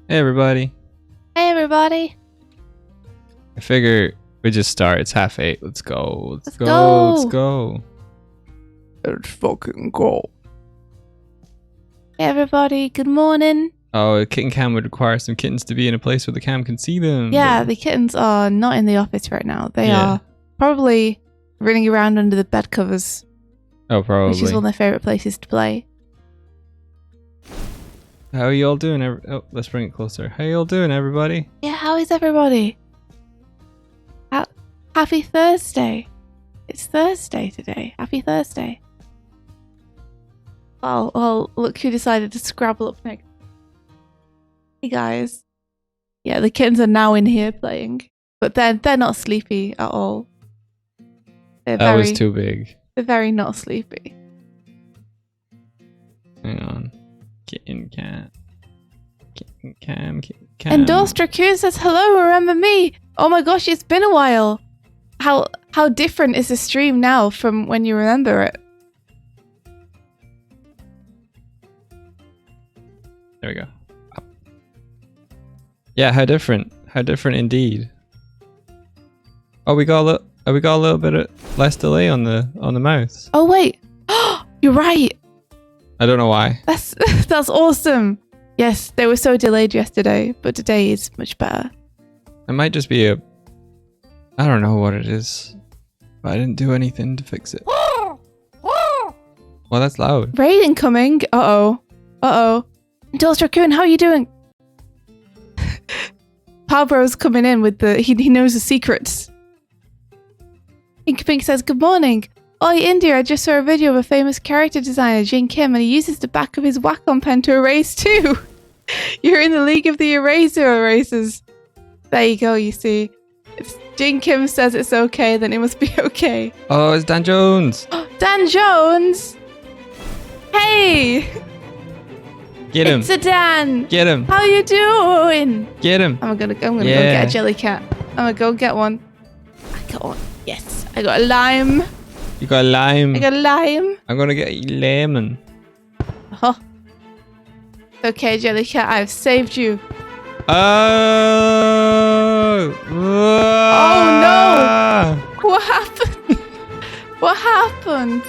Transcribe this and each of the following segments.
Hey everybody. Hey everybody. I figure we just start. It's 8:30. Let's go. Let's go. Let's go. Let's fucking go. Hey everybody, good morning. Oh, a kitten cam would require some kittens to be in a place where the cam can see them. Yeah, the kittens are not in the office right now. They Yeah. are probably running around under the bed covers, Oh, probably. which is one of their favourite places to play. How are you all doing? Oh, let's bring it closer. How you all doing, everybody? Yeah, how is everybody? Happy Thursday. It's Thursday today. Happy Thursday. Oh, look who decided to scrabble up next. Hey guys. Yeah, the kittens are now in here playing, but they're not sleepy at all. That was too big. They're very not sleepy. Hang on. Kitten cat. Kitten cam. Kitten cam. And Dostra Q says, hello, remember me? Oh my gosh, it's been a while. How different is the stream now from when you remember it? There we go. Yeah, how different. How different indeed. Oh, we got a little bit of less delay on the mouse. Oh wait. You're right. I don't know why. That's awesome. Yes, they were so delayed yesterday, but today is much better. It might just be I don't know what it is. But I didn't do anything to fix it. Well, that's loud. Raid incoming. Uh-oh. Dostra Q, how are you doing? Pabro's coming in with he knows the secrets. Pink says, good morning. Oi, India, I just saw a video of a famous character designer, Jin Kim, and he uses the back of his Wacom pen to erase too. You're in the league of the eraser erasers. There you go, you see. If Jin Kim says it's okay, then it must be okay. Oh, it's Dan Jones. Dan Jones! Hey! Get him. It's a Dan! Get him. How you doing? Get him. I'm gonna go get a jelly cat. I'm gonna go get one. I got one. Yes. I got a lime. You got a lime. I got a lime. I'm gonna get a lemon. Oh. Okay, jelly cat, I've saved you. Oh! Oh no! What happened? What happened?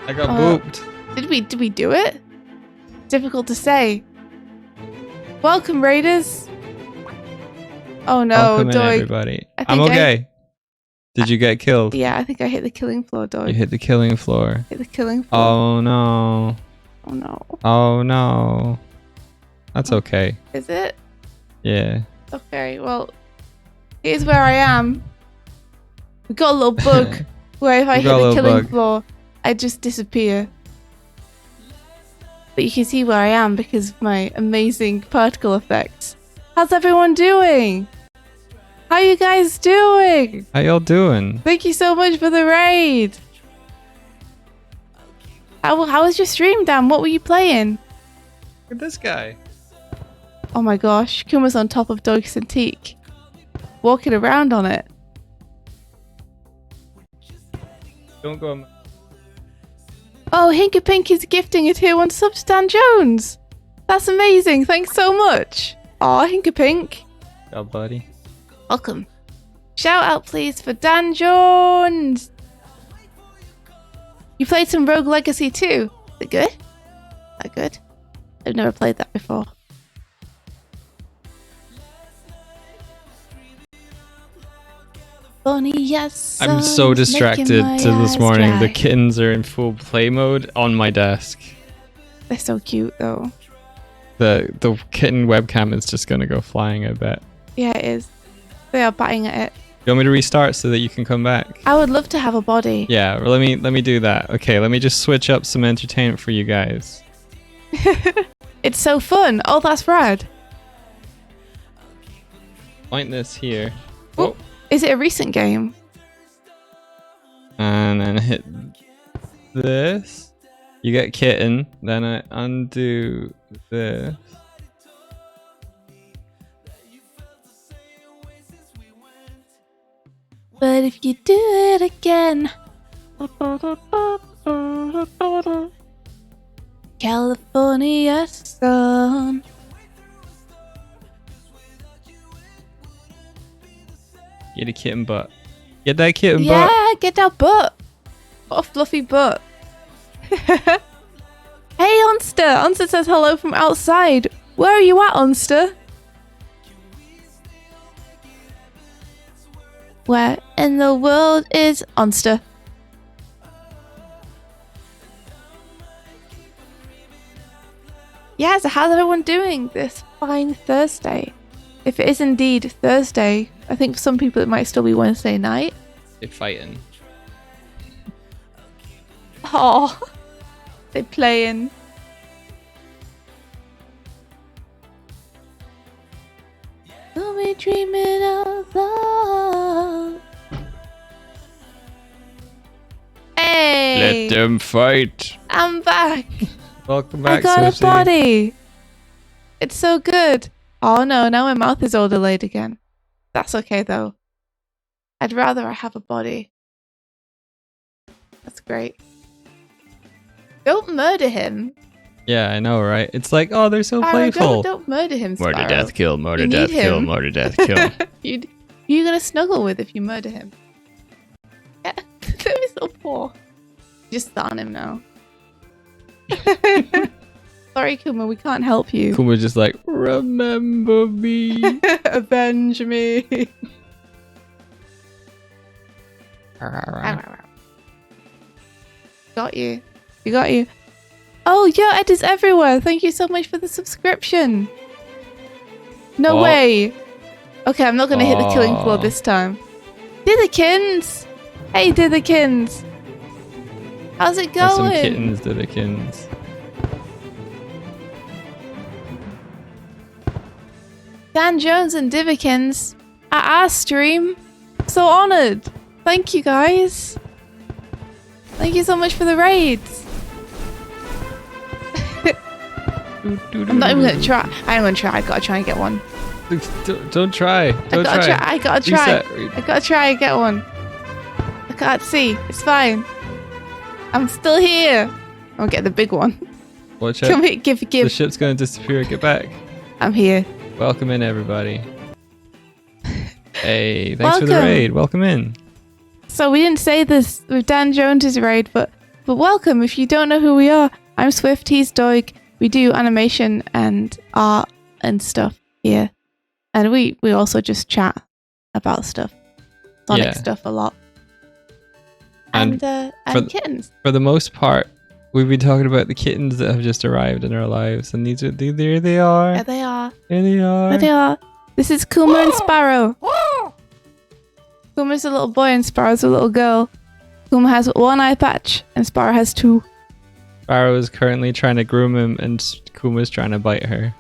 I got booped. Did we do it? Difficult to say. Welcome, Raiders. Oh no, Welcome in, Doig. everybody. I'm okay. Did you get killed? Yeah, I think I hit the killing floor, Doig. You hit the killing floor. Hit the killing floor. Oh no. Oh no. Oh no. That's okay. Is it? Yeah. Okay, well, here's where I am. We got a little bug where if I hit the killing floor, I just disappear. But you can see where I am because of my amazing particle effects. How's everyone doing? How you guys doing? How y'all doing? Thank you so much for the raid. How was your stream, Dan? What were you playing? Look at this guy. Oh my gosh, Kuma's on top of Doig's antique. Walking around on it. Don't go. Oh, Hinka Pink is gifting a tier 1 sub to Dan Jones. That's amazing. Thanks so much. Aw, Hinka Pink. Oh, buddy. Welcome. Shout out, please, for Dan Jones. You played some Rogue Legacy too. Is it good? Is that good? I've never played that before. Bonnie, yes. I'm so distracted to this morning. The kittens are in full play mode on my desk. They're so cute though. The kitten webcam is just gonna go flying, I bet. Yeah, it is. They are batting at it. You want me to restart so that you can come back? I would love to have a body. Yeah, well, let me do that. Okay, let me just switch up some entertainment for you guys. It's so fun. Oh, that's rad. Point this here. Oh. Is it a recent game? And then hit this. You get kitten. Then I undo this. But if you do it again. California sun. Get a kitten butt. Get that kitten butt. Yeah, get that butt. What a fluffy butt. Hey, Onster. Onster says hello from outside. Where are you at, Onster? Where in the world is Onster? Yeah, so how's everyone doing this fine Thursday? If it is indeed Thursday, I think for some people it might still be Wednesday night. They're fighting. Oh, they're playing. We'll be dreaming of love. Hey! Let them fight. I'm back. Welcome back, I got Susie. a body. It's so good. Oh no, now my mouth is all delayed again. That's okay though. I'd rather I have a body. That's great. Don't murder him. Yeah, I know, right? It's like, oh, they're so Sparrow, playful. don't murder him, Sparrow. Murder, death, kill. Murder, You death, need kill. him. Murder, death, kill. You're gonna snuggle with if you murder him. Yeah, he's so poor. Just on him now. Sorry, Kuma, we can't help you. Kuma's just like, remember me. Avenge me. Got you. You got you. Oh, your Ed is everywhere. Thank you so much for the subscription. No Oh. way. Okay, I'm not going to hit the killing floor Oh. this time. Dithikins! Hey, Dithikins. How's it There's some going? kittens, Dithikins. Dan Jones and Divikins at our stream. So honored. Thank you, guys. Thank you so much for the raids. I'm not even gonna try. I am gonna try. I gotta try and get one. Don't try. Don't I gotta try. try. I gotta try. Reset. I gotta try and get one. I can't see. It's fine. I'm still here. I'll get the big one. Watch out. Come here. Give. The ship's gonna disappear. Get back. I'm here. Welcome in, everybody. Hey, thanks for the Welcome. raid. Welcome in. So we didn't say this with Dan Jones's raid, but welcome. If you don't know who we are, I'm Swift. He's Doig. We do animation and art and stuff here, and we also just chat about stuff, Sonic Yeah. stuff a lot, And and kittens. For the most part, we've been talking about the kittens that have just arrived in our lives, and there they are. There they are. There they are. There they are. This is Kuma and Sparrow. Kuma's a little boy and Sparrow's a little girl. Kuma has one eye patch and Sparrow has two. Sparrow is currently trying to groom him, and Kuma's trying to bite her.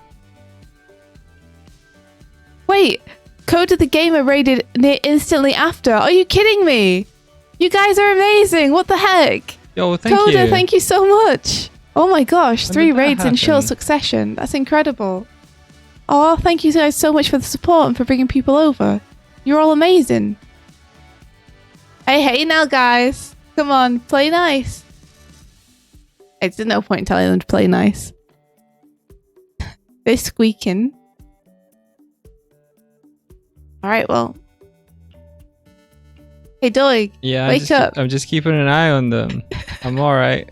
Wait, Code of the Gamer raided near instantly after. Are you kidding me? You guys are amazing. What the heck? Yo, thank Coda, you. thank you so much. Oh my gosh, When 3 did that raids in short happen? succession. That's incredible. Oh, thank you guys so much for the support and for bringing people over. You're all amazing. Hey now, guys. Come on, play nice. It's no point in telling them to play nice. They're squeaking. Alright, well. Hey, Doig. Yeah, Wake up. I'm just keeping an eye on them. I'm alright.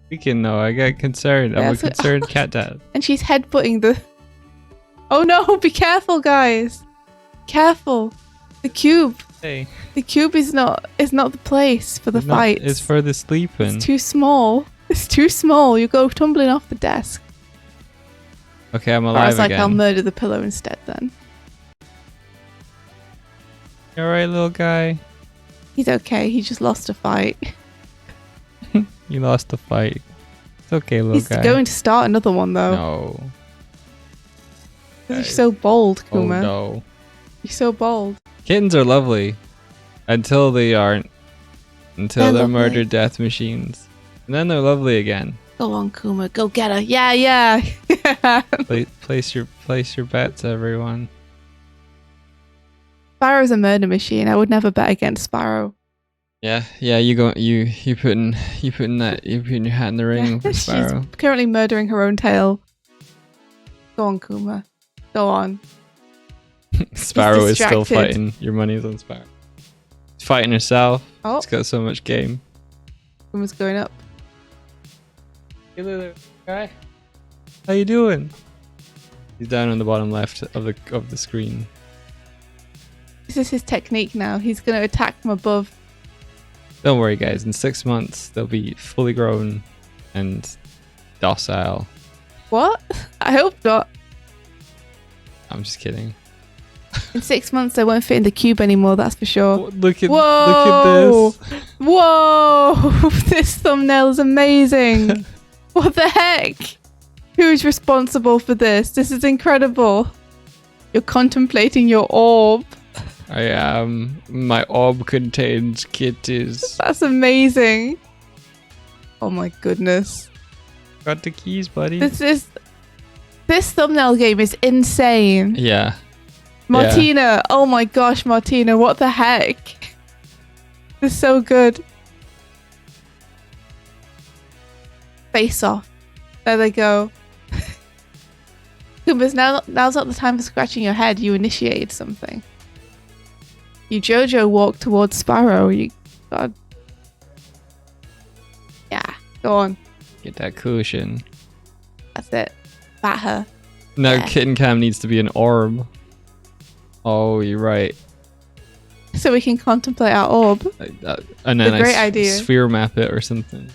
Speaking though, I get concerned. I'm a That's what- concerned cat dad. And she's headbutting the... Oh no, be careful, guys. Careful. The cube. Hey, The cube is not the place for the fight. it's for the sleeping. It's too small. It's too small. You go tumbling off the desk. Okay, I'm Or I alive was like, again. I'll murder the pillow instead then. You alright, little guy? He's okay. He just lost a fight. You lost the fight. It's okay, little He's guy. going to start another one though. No. You're so bold, Oh Kuma. no. You're so bold. Kittens are lovely. Until they aren't. Until They're they're lovely. murder death machines. And then they're lovely again. Go on, Kuma. Go get her. Yeah, yeah. Place your bets, everyone. Sparrow's a murder machine. I would never bet against Sparrow. Yeah, you go. You putting your hat in the ring for Sparrow. She's currently murdering her own tail. Go on, Kuma. Go on. Sparrow is still distracted. fighting. Your money's on Sparrow. She's fighting herself. Oh. It's got so much game. Kuma's going up. Hey, little guy. How you doing? He's down on the bottom left of the screen. This is his technique now. He's going to attack from above. Don't worry, guys. In 6 months, they'll be fully grown and docile. What? I hope not. I'm just kidding. In 6 months, they won't fit in the cube anymore. That's for sure. Look at Whoa! this. Whoa! This thumbnail is amazing. What the heck? Who's responsible for this? This is incredible. You're contemplating your orb. I am. My orb contains kitties. That's amazing. Oh my goodness. Got the keys, buddy. This thumbnail game is insane. Yeah. Martina. Yeah. Oh my gosh, Martina. What the heck? This is so good. Face off. There they go. Kumbas, now's not the time for scratching your head. You initiated something. You Jojo walk towards Sparrow. You God. Yeah, go on. Get that cushion. That's it. Bat her. No, Yeah. Kitten Cam needs to be an orb. Oh, you're right. So we can contemplate our orb. And then Great idea. sphere map it or something.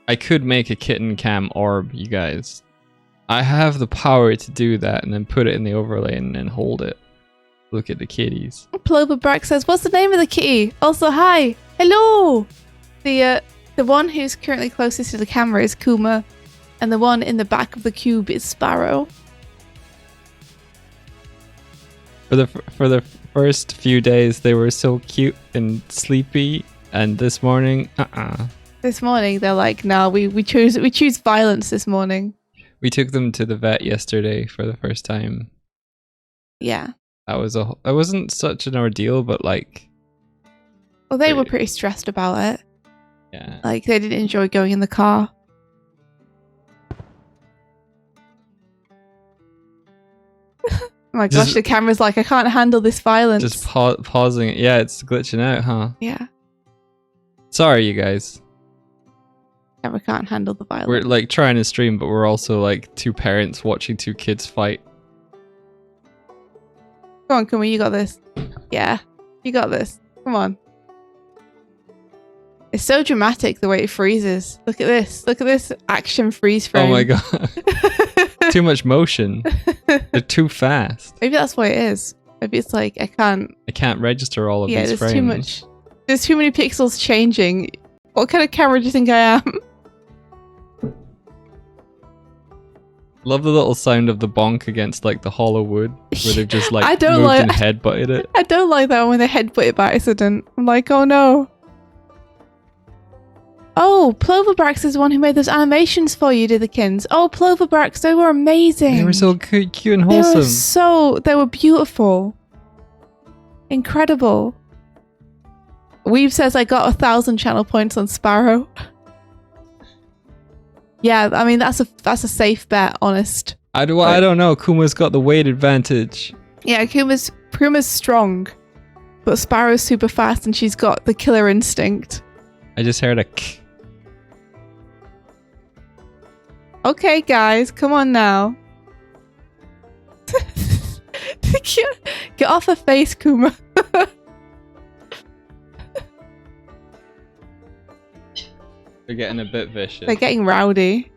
I could make a Kitten Cam orb, you guys. I have the power to do that and then put it in the overlay and then hold it. Look at the kitties. Ploverbrack says, "What's the name of the kitty?" Also, hi, hello. The one who's currently closest to the camera is Kuma, and the one in the back of the cube is Sparrow. For the first few days, they were so cute and sleepy, and this morning, This morning, they're like, "No, we choose violence this morning." We took them to the vet yesterday for the first time. Yeah. That wasn't such an ordeal, but like. Well, they were pretty stressed about it. Yeah. Like they didn't enjoy going in the car. Oh my gosh, the camera's like, I can't handle this violence. Just pausing it. Yeah, it's glitching out, huh? Yeah. Sorry, you guys. Camera can't handle the violence. We're like trying to stream, but we're also like two parents watching two kids fight. Come on, Kuma, you got this. Yeah, you got this. Come on. It's so dramatic the way it freezes. Look at this. Look at this action freeze frame. Oh my god. Too much motion. They're too fast. Maybe that's what it is. Maybe it's like I can't register all of these frames. Yeah, there's too much. There's too many pixels changing. What kind of camera do you think I am? Love the little sound of the bonk against like the hollow wood where they've just like moved and headbutted it. I don't like that when they headbutt it by accident. I'm like, oh no. Oh, Ploverbrax is the one who made those animations for you, Dithikins. Oh, Ploverbrax, they were amazing. They were so cute and wholesome. They were beautiful. Incredible. Weave says I got 1,000 channel points on Sparrow. Yeah, I mean that's a safe bet, honest. I don't know. Kuma's got the weight advantage. Yeah, Kuma's strong, but Sparrow's super fast and she's got the killer instinct. I just heard a k. Okay, guys, come on now. Get off her face, Kuma. They're getting a bit vicious. They're getting rowdy.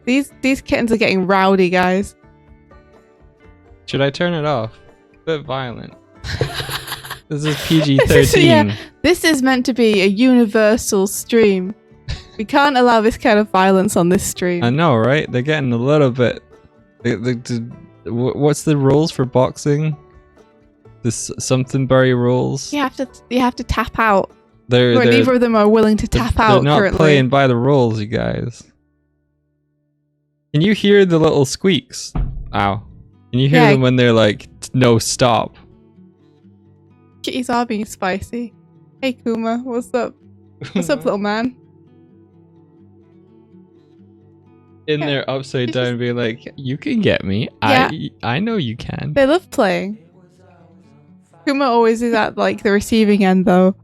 These kittens are getting rowdy, guys. Should I turn it off? A bit violent. This is PG-13. This is meant to be a universal stream. We can't allow this kind of violence on this stream. I know, right? They're getting a little bit. What's the rules for boxing? This somethingberry rules. You have to tap out. Neither of them are willing to tap out. They're not currently. playing by the rules, you guys. Can you hear the little squeaks? Ow. Can you hear them when they're like, no, stop? Kitties are being spicy. Hey Kuma, what's up? What's up, little man? In there upside down being like, you can get me. Yeah. I know you can. They love playing. Kuma always is at like the receiving end though.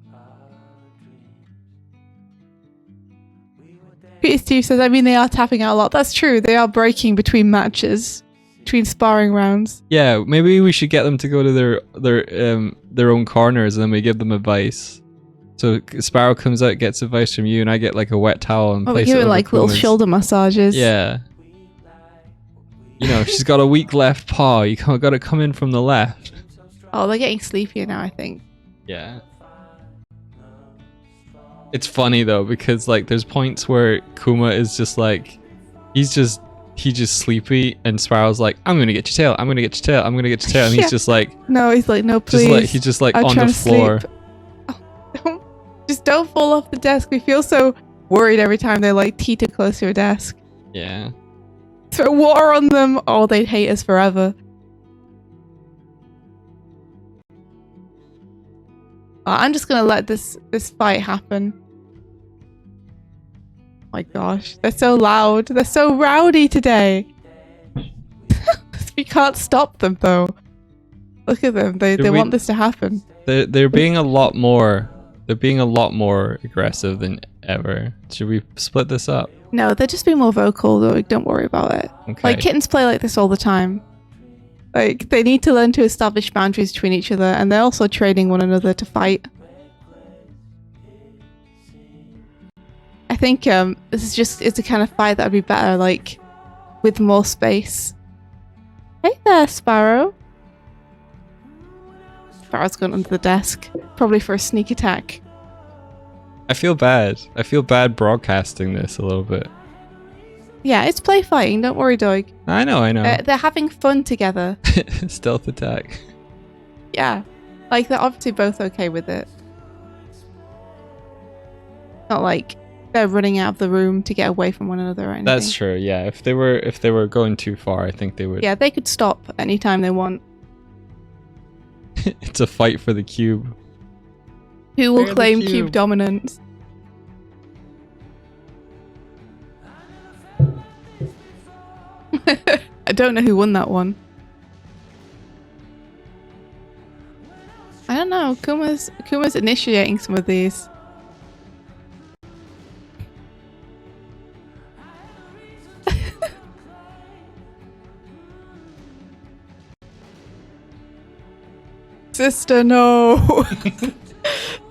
Peter Steve says, I mean they are tapping out a lot. That's true. They are breaking between matches. Between sparring rounds. Yeah, maybe we should get them to go to their own corners and then we give them advice. So Sparrow comes out, gets advice from you, and I get like a wet towel and place we it give it over like little Kuma's. shoulder massages. Yeah. You know, she's got a weak left paw. You got to come in from the left. Oh, they're getting sleepier now, I think. Yeah. It's funny though because like there's points where Kuma is just like he's just sleepy and Sparrow's like, I'm gonna get your tail, I'm gonna get your tail, I'm gonna get your tail, and he's just like, no, he's like, no, please. He's just like I'm on trying the to floor. sleep. Oh, just don't fall off the desk. We feel so worried every time they like teeter close to a desk. Yeah. Throw water on them. Oh, they'd hate us forever. I'm just gonna let this fight happen. Oh my gosh, they're so loud. They're so rowdy today. We can't stop them though. Look at them. They want this to happen. They're being a lot more. They're being a lot more aggressive than ever. Should we split this up? No, they're just being more vocal though. Don't worry about it. Okay. Like kittens play like this all the time. Like they need to learn to establish boundaries between each other, and they're also training one another to fight. I think this is it's a kind of fight that would be better like with more space. Hey there, Sparrow. Sparrow's gone under the desk, probably for a sneak attack. I feel bad. I feel bad broadcasting this a little bit. Yeah, it's play fighting. Don't worry, Doig. I know. They're having fun together. Stealth attack. Yeah, like they're obviously both okay with it. Not like they're running out of the room to get away from one another or anything. That's true. Yeah, if they were going too far, I think they would. Yeah, they could stop anytime they want. It's a fight for the cube. Who will Clear the claim cube. cube dominance? I don't know who won that one. I don't know. Kuma's initiating some of these. Sister, no.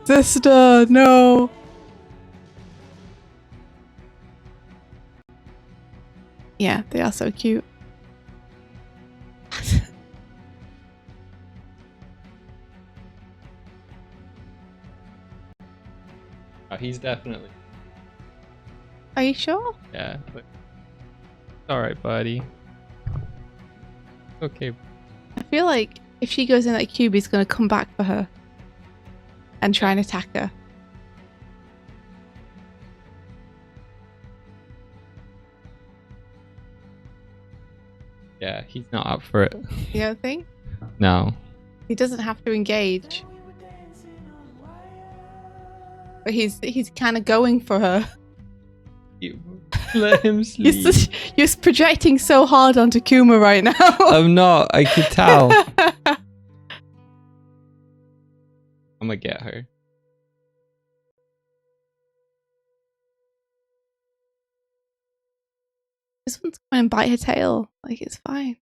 Sister, no. Yeah, they are so cute. Oh, he's definitely. Are you sure? Yeah. But... All right, buddy. Okay. I feel like if she goes in that cube, he's going to come back for her and try and attack her. Yeah, he's not up for it. You don't think? No. He doesn't have to engage. But he's kind of going for her. You let him sleep. You're projecting so hard onto Kuma right now. I'm not. I could tell. I'm gonna get her. This one's going and bite her tail. Like, it's fine.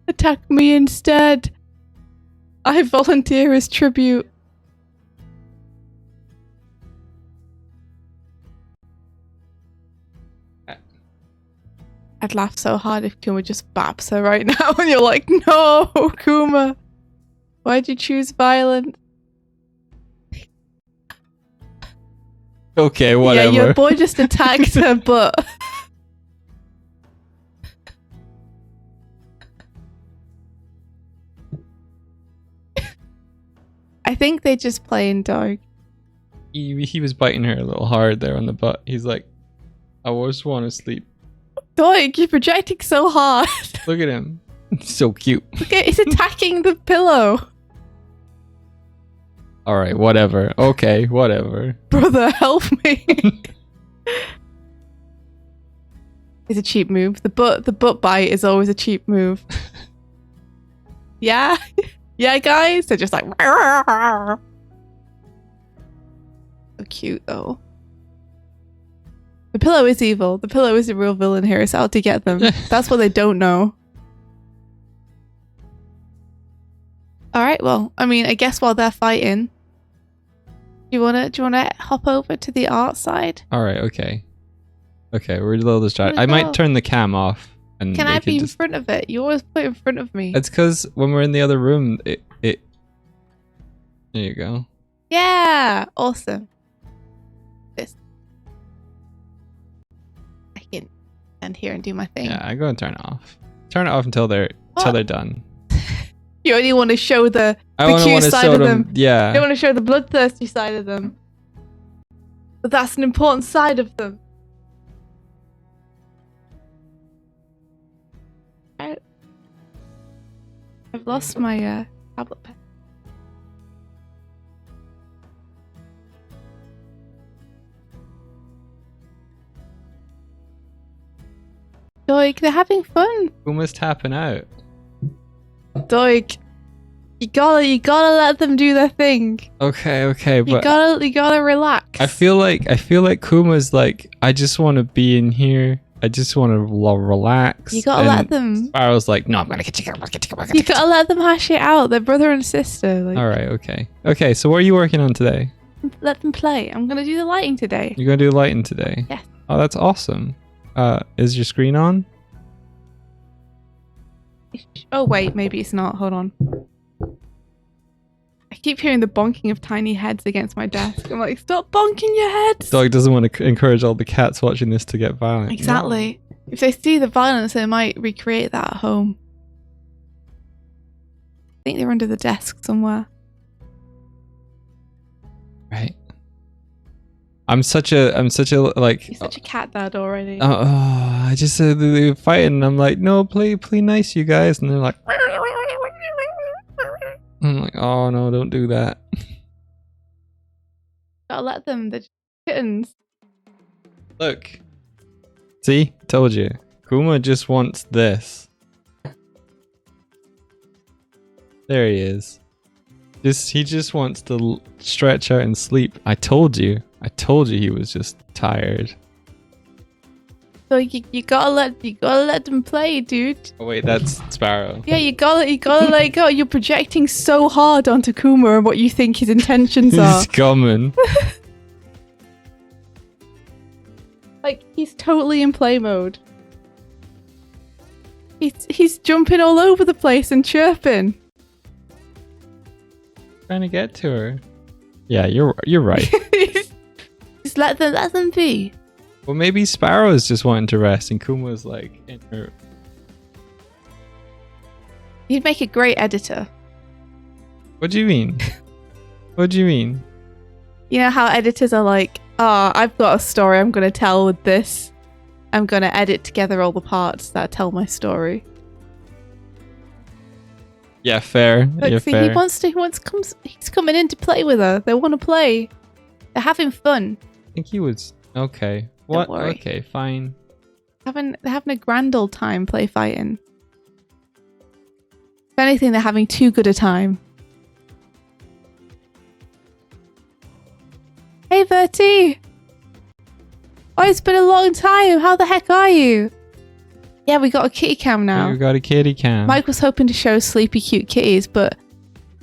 Attack me instead. I volunteer as tribute. I'd laugh so hard if Kuma just baps her right now and you're like, no, Kuma. Why'd you choose violence? Okay, whatever. Yeah, your boy just attacked her butt. I think they just playing Doig. He was biting her a little hard there on the butt. He's like, I just want to sleep. Doig, you're projecting so hard. Look at him. So cute. Look at, he's attacking the pillow. All right, whatever. Okay, whatever. Brother, help me. It's a cheap move. The butt bite is always a cheap move. Yeah? Yeah, guys? They're just like... So cute, though. The pillow is evil. The pillow is the real villain here. It's out to get them. That's what they don't know. Alright, well, I mean, I guess while they're fighting... Do you wanna hop over to the art side? All right, okay. Okay, we're a little distracted. I might turn the cam off. And can I be in front of it? You always put it in front of me. It's because when we're in the other room, it... There you go. Yeah! Awesome. This. I can stand here and do my thing. Yeah, I go and turn it off. Turn it off until they're done. You only want to show the cute side of them. Yeah. You don't want to show the bloodthirsty side of them. But that's an important side of them. I've lost my tablet pen. Doig, they're having fun. Almost tapping out. Doig, you gotta let them do their thing. Okay, but You gotta relax. I feel like Kuma's like, I just want to be in here. I just want to relax. You gotta let them. Sparrow's like, no, I'm gonna get you. You gotta let them hash it out. They're brother and sister. Like, all right, okay. So what are you working on today? let them play. I'm gonna do the lighting today. You're gonna do lighting today? Yes. Oh, that's awesome. Is your screen on? Oh wait, maybe it's not. Hold on. I keep hearing the bonking of tiny heads against my desk. I'm like, stop bonking your heads! Doig doesn't want to encourage all the cats watching this to get violent. Exactly. No. If they see the violence, they might recreate that at home. I think they're under the desk somewhere. Right. I'm such a like. You're such a cat dad already. I just said they were fighting, and I'm like, no, play nice, you guys, and they're like. I'm like, oh no, don't do that. Gotta let them. They're just kittens. Look. See? Told you. Kuma just wants this. There he is. He just wants to stretch out and sleep. I told you he was just tired. So you gotta let them play, dude. Oh wait, that's Sparrow. Yeah, you gotta let it go. You're projecting so hard onto Kuma and what you think his intentions are. He's coming. Like, he's totally in play mode. He's jumping all over the place and chirping. Trying to get to her. Yeah, you're right. Just let them be. Well, maybe Sparrow is just wanting to rest, and Kuma's like in her. You'd make a great editor. What do you mean? What do you mean? You know how editors are like, I've got a story I'm going to tell with this. I'm going to edit together all the parts that tell my story. Yeah, fair. Look, yeah, see, fair. He's coming in to play with her. They want to play. They're having fun. I think he was okay. Don't What? worry. Okay, fine. They're having a grand old time play fighting. If anything, they're having too good a time. Hey, Bertie! Oh, it's been a long time. How the heck are you? Yeah, we got a kitty cam now. We got a kitty cam. Mike was hoping to show sleepy cute kitties, but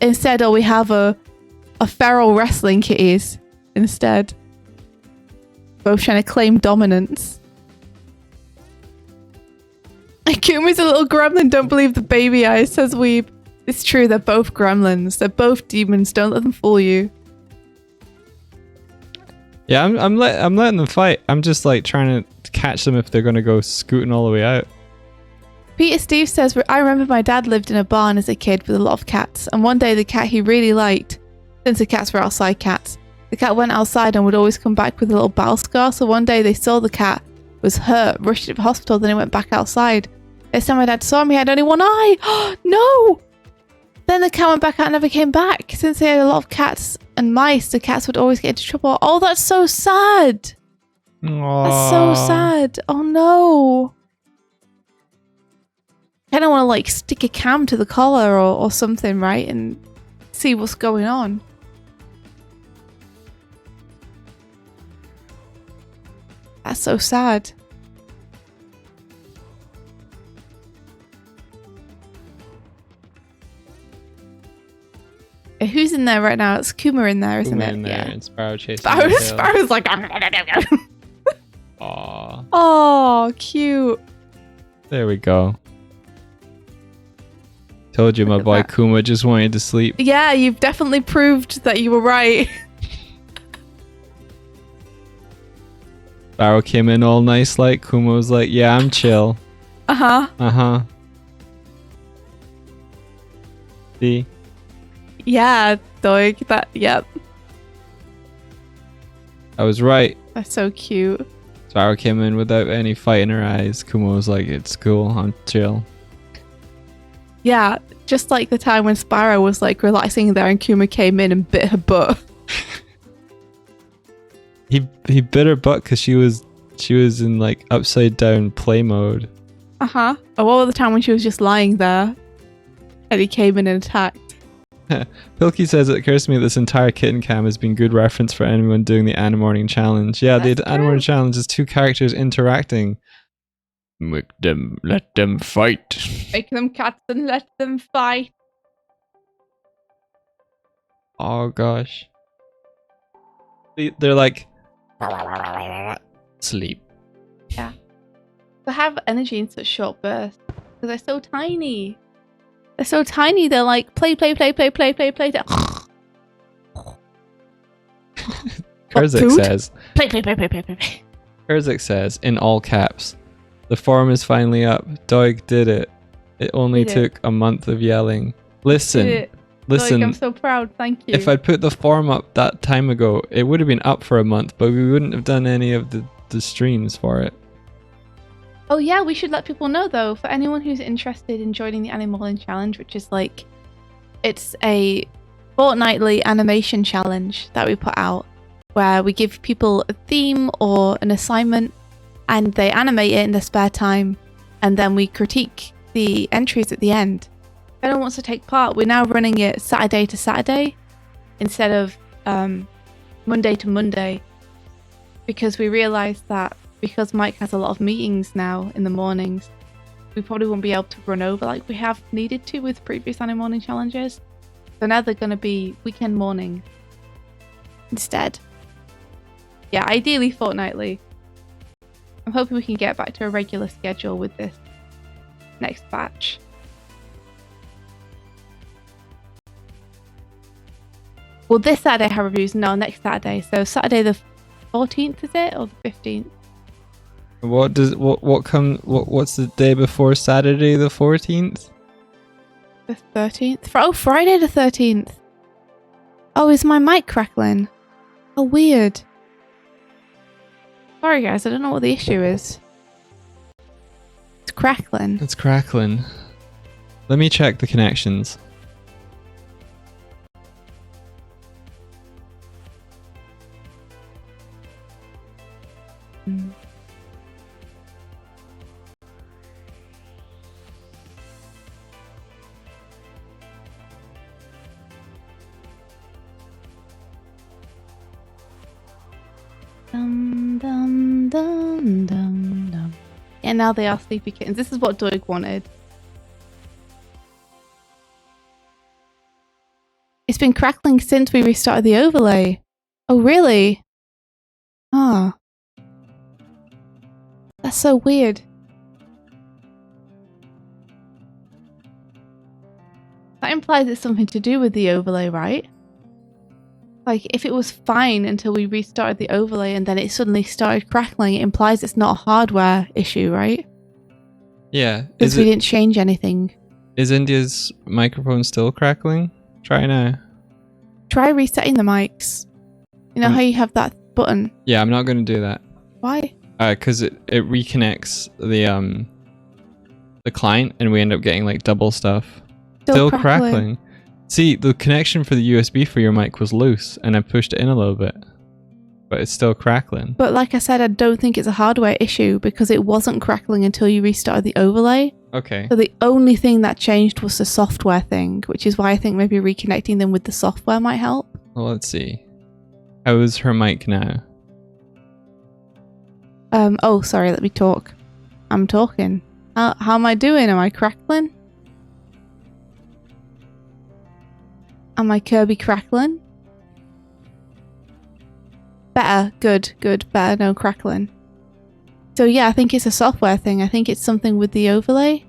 instead all we have are feral wrestling kitties instead. Both trying to claim dominance. Kuma's a little gremlin, don't believe the baby eyes, says Weeb. It's true, they're both gremlins. They're both demons, don't let them fool you. Yeah, I'm letting them fight. I'm just like trying to catch them if they're gonna go scooting all the way out. Peter Steve says, I remember my dad lived in a barn as a kid with a lot of cats, and one day the cat he really liked, since the cats were outside cats, the cat went outside and would always come back with a little battle scar, so one day they saw the cat was hurt, rushed to the hospital, then he went back outside. This time my dad saw him, he had only one eye. No! Then the cat went back out and never came back. Since they had a lot of cats and mice, the cats would always get into trouble. Oh, that's so sad. Aww. That's so sad. Oh no. I kind of want to like stick a cam to the collar or something, right? And see what's going on. That's so sad. Who's in there right now? It's Kuma in there, isn't Kuma it? in there, Yeah. and Sparrow chasing Sparrow's like. Aww. Oh, cute. There we go. Told you my Look at boy that. Kuma just wanted to sleep. Yeah, you've definitely proved that you were right. Sparrow came in all nice like. Kuma was like, yeah, I'm chill. Uh-huh. Uh-huh. See? Yeah, Doig. That. Yep. I was right. That's so cute. Sparrow came in without any fight in her eyes. Kuma was like, it's cool, I'm chill. Yeah, just like the time when Sparrow was like relaxing there and Kuma came in and bit her butt. He bit her butt because she was in like upside down play mode. Uh-huh. Or what was the time when she was just lying there and he came in and attacked? Pilkey says it occurs to me that this entire kitten cam has been good reference for anyone doing the Animorning challenge. Yeah, That's the true. Animorning challenge is two characters interacting. Let them fight. Make them cats and let them fight. Oh gosh. They're like sleep. Yeah. They have energy in such short bursts because they're so tiny. They're so tiny. They're like play. Kurzik food? says. Play. Kurzik says in all caps, the forum is finally up. Doig did it. It only Did it. took a month of yelling. Listen. Like, I'm so proud. Thank you. If I'd put the forum up that time ago, it would have been up for a month, but we wouldn't have done any of the streams for it. Oh yeah, we should let people know though, for anyone who's interested in joining the Animorning Challenge, which is like, it's a fortnightly animation challenge that we put out, where we give people a theme or an assignment, and they animate it in their spare time, and then we critique the entries at the end. If anyone wants to take part, we're now running it Saturday to Saturday, instead of Monday to Monday, because we realised that because Mike has a lot of meetings now in the mornings, we probably won't be able to run over like we have needed to with previous Animorning challenges. So now they're going to be weekend morning instead. Yeah, ideally fortnightly. I'm hoping we can get back to a regular schedule with this next batch. Well, this Saturday I have reviews. No, next Saturday. So Saturday the 14th, is it? Or the 15th? What's the day before Saturday the 14th? The 13th? Oh, Friday the 13th. Oh, is my mic crackling? Oh, weird. Sorry guys, I don't know what the issue is. It's crackling. It's crackling. Let me check the connections. Mm. Dum dum dum dum dum. Yeah, now they are sleepy kittens. This is what Doig wanted. It's been crackling since we restarted the overlay. Oh, really? Ah. That's so weird. That implies it's something to do with the overlay, right? Like, if it was fine until we restarted the overlay and then it suddenly started crackling, it implies it's not a hardware issue, right? Yeah. Because we didn't change anything. Is India's microphone still crackling? Try now. Try resetting the mics. You know how you have that button? Yeah, I'm not going to do that. Why? Because it reconnects the client, and we end up getting like double stuff. Still crackling. See, the connection for the USB for your mic was loose, and I pushed it in a little bit, but it's still crackling. But like I said, I don't think it's a hardware issue because it wasn't crackling until you restarted the overlay. Okay. So the only thing that changed was the software thing, which is why I think maybe reconnecting them with the software might help. Well, let's see. How is her mic now? Oh, sorry, let me talk. I'm talking. How am I doing? Am I crackling? Am I Kirby crackling? Better. Good. Better. No crackling. So yeah, I think it's a software thing. I think it's something with the overlay.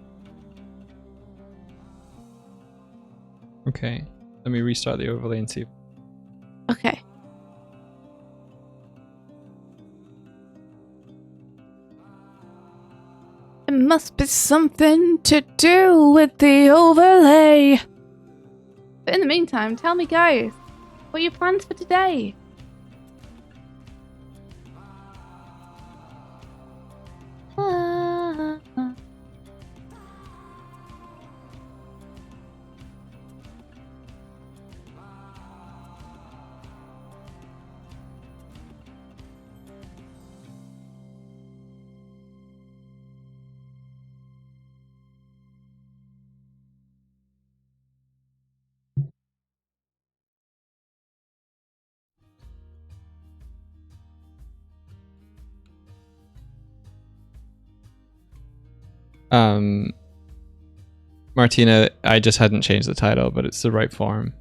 Okay. Let me restart the overlay and see. Okay. It must be something to do with the overlay. But in the meantime, tell me guys, what are your plans for today? Martina, I just hadn't changed the title, but it's the right form.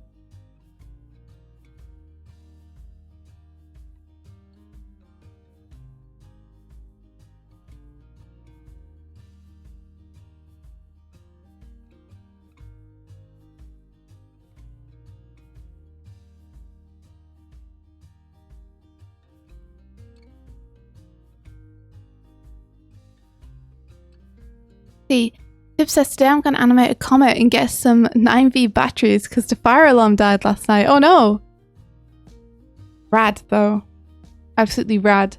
See, Tip says today I'm going to animate a comet and get some 9V batteries because the fire alarm died last night. Oh no! Rad though. Absolutely rad.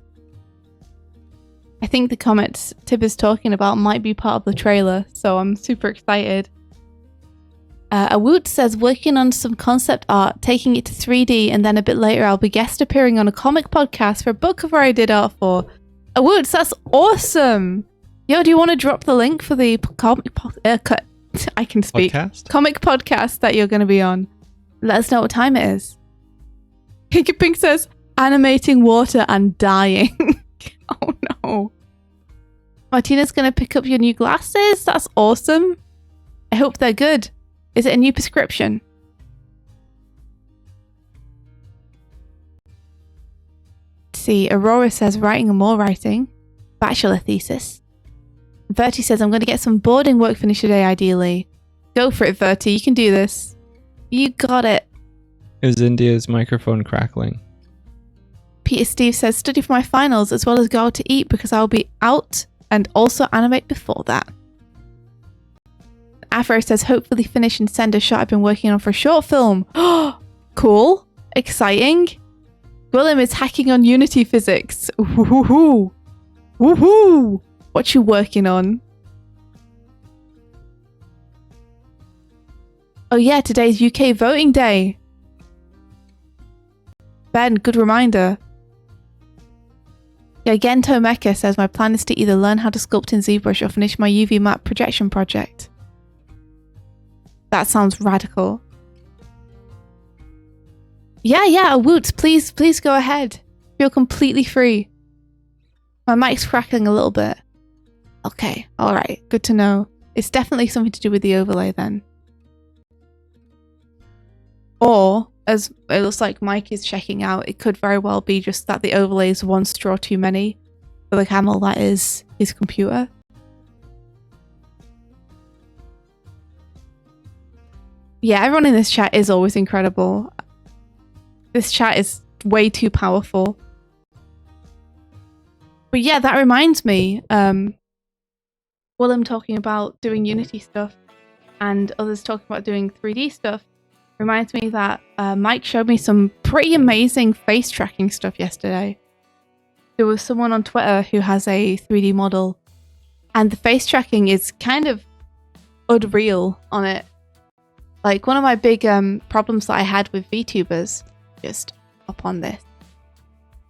I think the comet Tip is talking about might be part of the trailer, so I'm super excited. Awoot says working on some concept art, taking it to 3D, and then a bit later I'll be guest appearing on a comic podcast for a book cover I did art for. Awoot, that's awesome! Yo, do you want to drop the link for the comic I can speak. Comic podcast that you're going to be on? Let us know what time it is. Kinky Pink says, animating water and dying. Oh no. Martina's going to pick up your new glasses. That's awesome. I hope they're good. Is it a new prescription? Let's see, Aurora says, writing and more writing. Bachelor thesis. Verti says, I'm going to get some boarding work finished today, ideally. Go for it, Verti. You can do this. You got it. Is India's microphone crackling? Peter Steve says, study for my finals as well as go out to eat because I'll be out and also animate before that. Afro says, hopefully finish and send a shot I've been working on for a short film. Cool. Exciting. Glim is hacking on Unity physics. Woohoo. Woohoo. What you working on? Oh yeah, today's UK voting day. Ben, good reminder. Yeah, Gento Mecha says my plan is to either learn how to sculpt in ZBrush or finish my UV map projection project. That sounds radical. Yeah, Woots, please go ahead. Feel completely free. My mic's crackling a little bit. Okay, alright, good to know. It's definitely something to do with the overlay then. Or, as it looks like Mike is checking out, it could very well be just that the overlay is one straw too many for the camel that is his computer. Yeah, everyone in this chat is always incredible. This chat is way too powerful. But yeah, that reminds me, Willem talking about doing Unity stuff and others talking about doing 3D stuff reminds me that Mike showed me some pretty amazing face tracking stuff yesterday. there was someone on Twitter who has a 3D model, and the face tracking is kind of unreal on it. Like, one of my big problems that I had with VTubers, just up on this.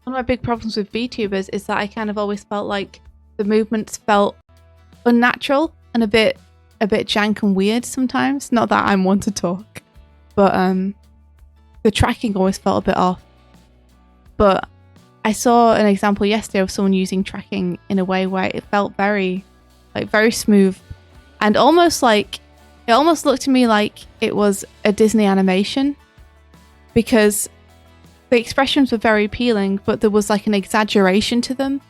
One of my big problems with VTubers is that I kind of always felt like the movements felt unnatural and a bit jank and weird sometimes. Not that I'm one to talk, but the tracking always felt a bit off. But I saw an example yesterday of someone using tracking in a way where it felt very smooth, and it almost looked to me like it was a Disney animation, because the expressions were very appealing, but there was like an exaggeration to them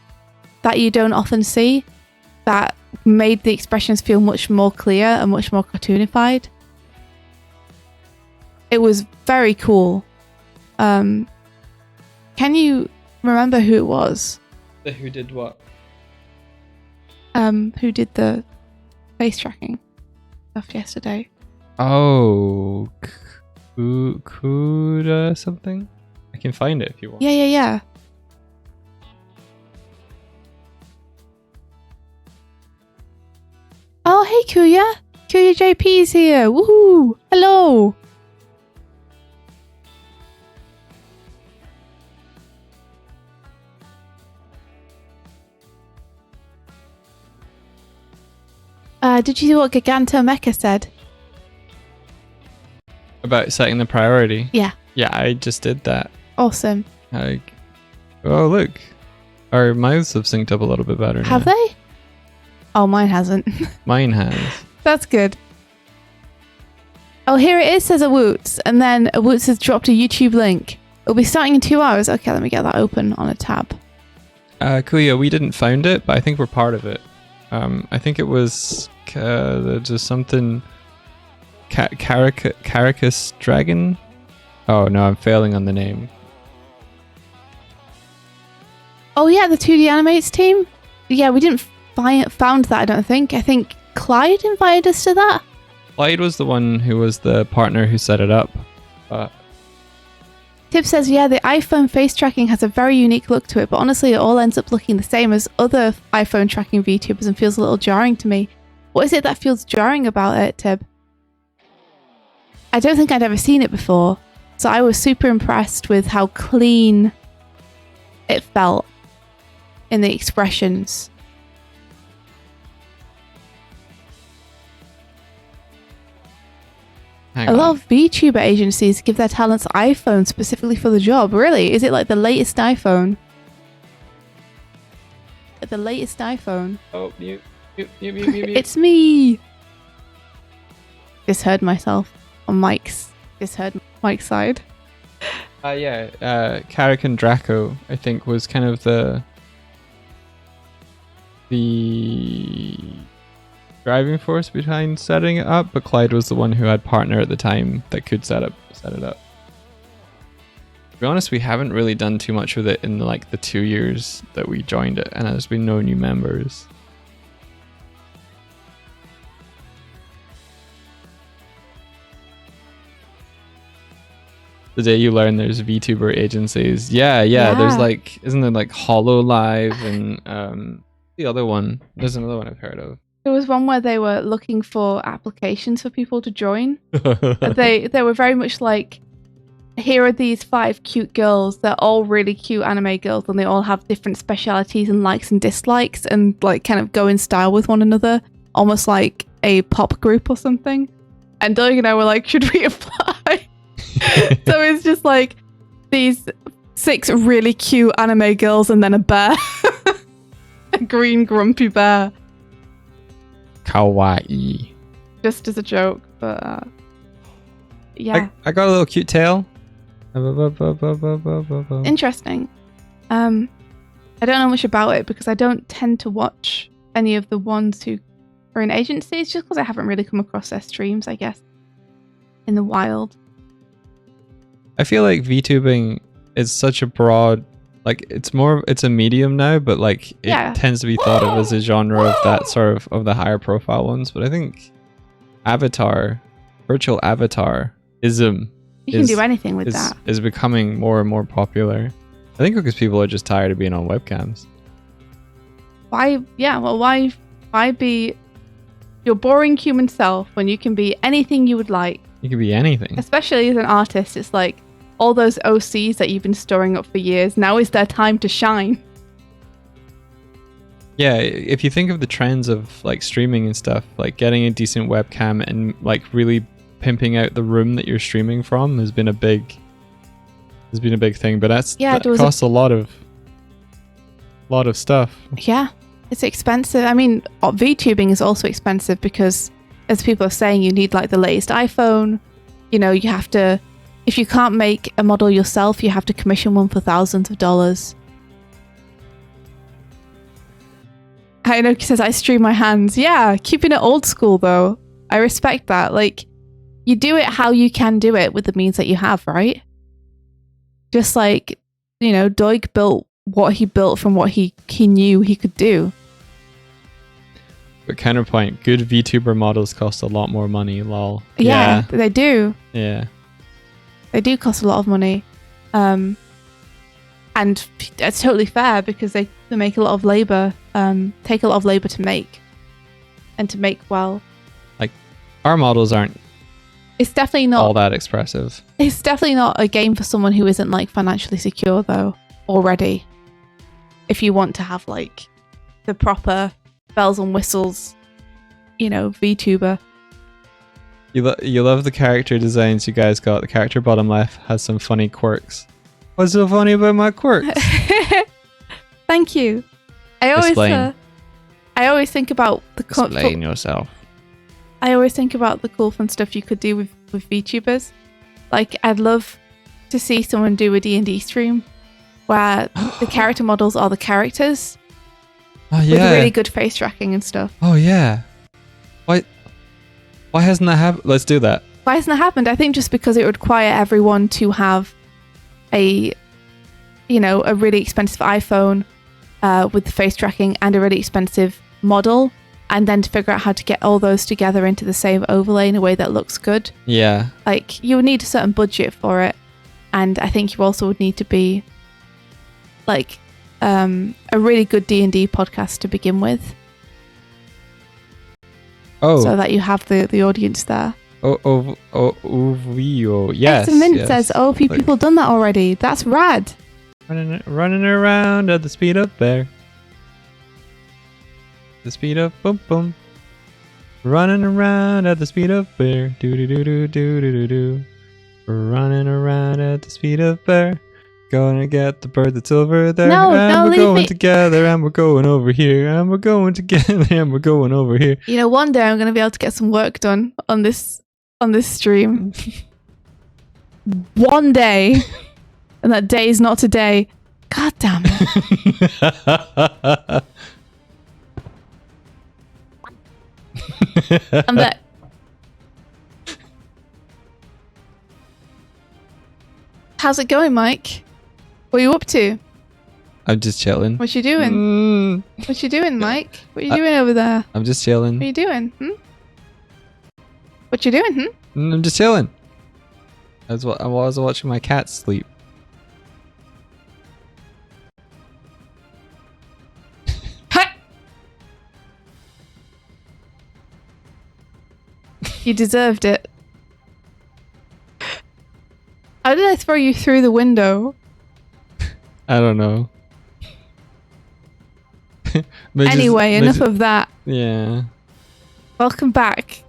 that you don't often see, that made the expressions feel much more clear and much more cartoonified. It was very cool. Can you remember who it was? Who did what? Who did the face tracking stuff yesterday? Oh, Kuda something? I can find it if you want. Yeah. Oh, hey, Kuya. Kuya JP's here. Woohoo! Hello. Did you see what Giganto Mecha said? About setting the priority? Yeah. Yeah, I just did that. Awesome. Oh, look. Our mouths have synced up a little bit better now. Have they? Oh, mine hasn't. Mine has. That's good. Oh, here it is, says Awoots. And then Awoots has dropped a YouTube link. It'll be starting in 2 hours. Okay, let me get that open on a tab. Kuya, we didn't found it, but I think we're part of it. I think it was just something... Caracas Dragon? Oh, no, I'm failing on the name. Oh, yeah, the 2D Animates team? Yeah, we didn't found that, I don't think. I think Clyde invited us to that. Clyde was the one who was the partner who set it up. Tip says, yeah, the iPhone face tracking has a very unique look to it, but honestly, it all ends up looking the same as other iPhone tracking VTubers and feels a little jarring to me. What is it that feels jarring about it, Tib? I don't think I'd ever seen it before, so I was super impressed with how clean it felt in the expressions. A lot of VTuber agencies give their talents iPhone specifically for the job. Really? Is it like the latest iPhone? The latest iPhone? Oh, mute. It's me! Misheard myself on Mike's. Misheard Mike's side. Yeah, Carrick and Draco, I think, was kind of the driving force behind setting it up, but Clyde was the one who had partner at the time that could set it up. To be honest, we haven't really done too much with it in like the 2 years that we joined it, and there's been no new members. The day you learn there's VTuber agencies. Yeah. There's like, isn't there like HoloLive and the other one? There's another one I've heard of. There was one where they were looking for applications for people to join. They were very much like, here are these 5 cute girls. They're all really cute anime girls, and they all have different specialities and likes and dislikes, and like kind of go in style with one another, almost like a pop group or something. And Doig and I were like, should we apply? So it's just like these 6 really cute anime girls and then a bear. A green grumpy bear. Kawaii. Just as a joke, but yeah. I got a little cute tail. Interesting. I don't know much about it because I don't tend to watch any of the ones who are in agencies, just because I haven't really come across their streams, I guess, in the wild. I feel like VTubing is such a broad, like it's a medium now, but like it tends to be thought of as a genre of that sort of the higher profile ones. But I think virtual avatar-ism you can do anything with that. Is becoming more and more popular. I think because people are just tired of being on webcams. Why? Yeah. Well, why be your boring human self when you can be anything you would like? You could be anything. Especially as an artist, it's like all those OCs that you've been storing up for years. Now is their time to shine. Yeah, if you think of the trends of like streaming and stuff, like getting a decent webcam and like really pimping out the room that you're streaming from has been a big thing. But that costs a lot of stuff. Yeah, it's expensive. I mean, VTubing is also expensive because, as people are saying, you need like the latest iPhone. You know, you have to, if you can't make a model yourself, you have to commission one for thousands of dollars. I know he says I stream my hands. Yeah, keeping it old school though. I respect that. Like, you do it how you can do it with the means that you have, right? Just like, you know, Doig built what he built from what he knew he could do. But counterpoint, good VTuber models cost a lot more money, lol. Yeah, they do. Yeah. They do cost a lot of money. And it's totally fair because they make a lot of labor, take a lot of labor to make. And to make well. Like, our models aren't it's definitely not all that expressive. It's definitely not a game for someone who isn't like financially secure though, already. If you want to have like the proper bells and whistles, you know, VTuber. You love the character designs you guys got. The character bottom left has some funny quirks. What's so funny about my quirks? Thank you. I always think about the explain yourself. I always think about the cool fun stuff you could do with VTubers. Like, I'd love to see someone do a D&D stream where the character models are the characters. Oh yeah. With really good face tracking and stuff. Oh yeah. Why hasn't that happened? Let's do that. Why hasn't that happened? I think just because it would require everyone to have a really expensive iPhone with the face tracking and a really expensive model, and then to figure out how to get all those together into the same overlay in a way that looks good. Yeah. Like, you would need a certain budget for it, and I think you also would need to be like a really good D&D podcast to begin with. Oh. So that you have the audience there. Yes. Mint says, "Oh, people done that already. That's rad." Running around at the speed of bear. The speed of boom boom. Running around at the speed of bear. Do do do do do do do do. Running around at the speed of bear. Gonna get the bird that's over there. And we're going together and we're going over here. And we're going together and we're going over here. You know, one day I'm gonna be able to get some work done on this stream. One day. And that day is not today. God damn it. And that. How's it going, Mike? What are you up to? I'm just chilling. What you doing? What you doing, Mike? What you doing over there? I'm just chilling. What you doing? What you doing? I'm just chilling. I was watching my cat sleep. You deserved it. How did I throw you through the window? I don't know. Anyway, enough of that. Yeah. Welcome back.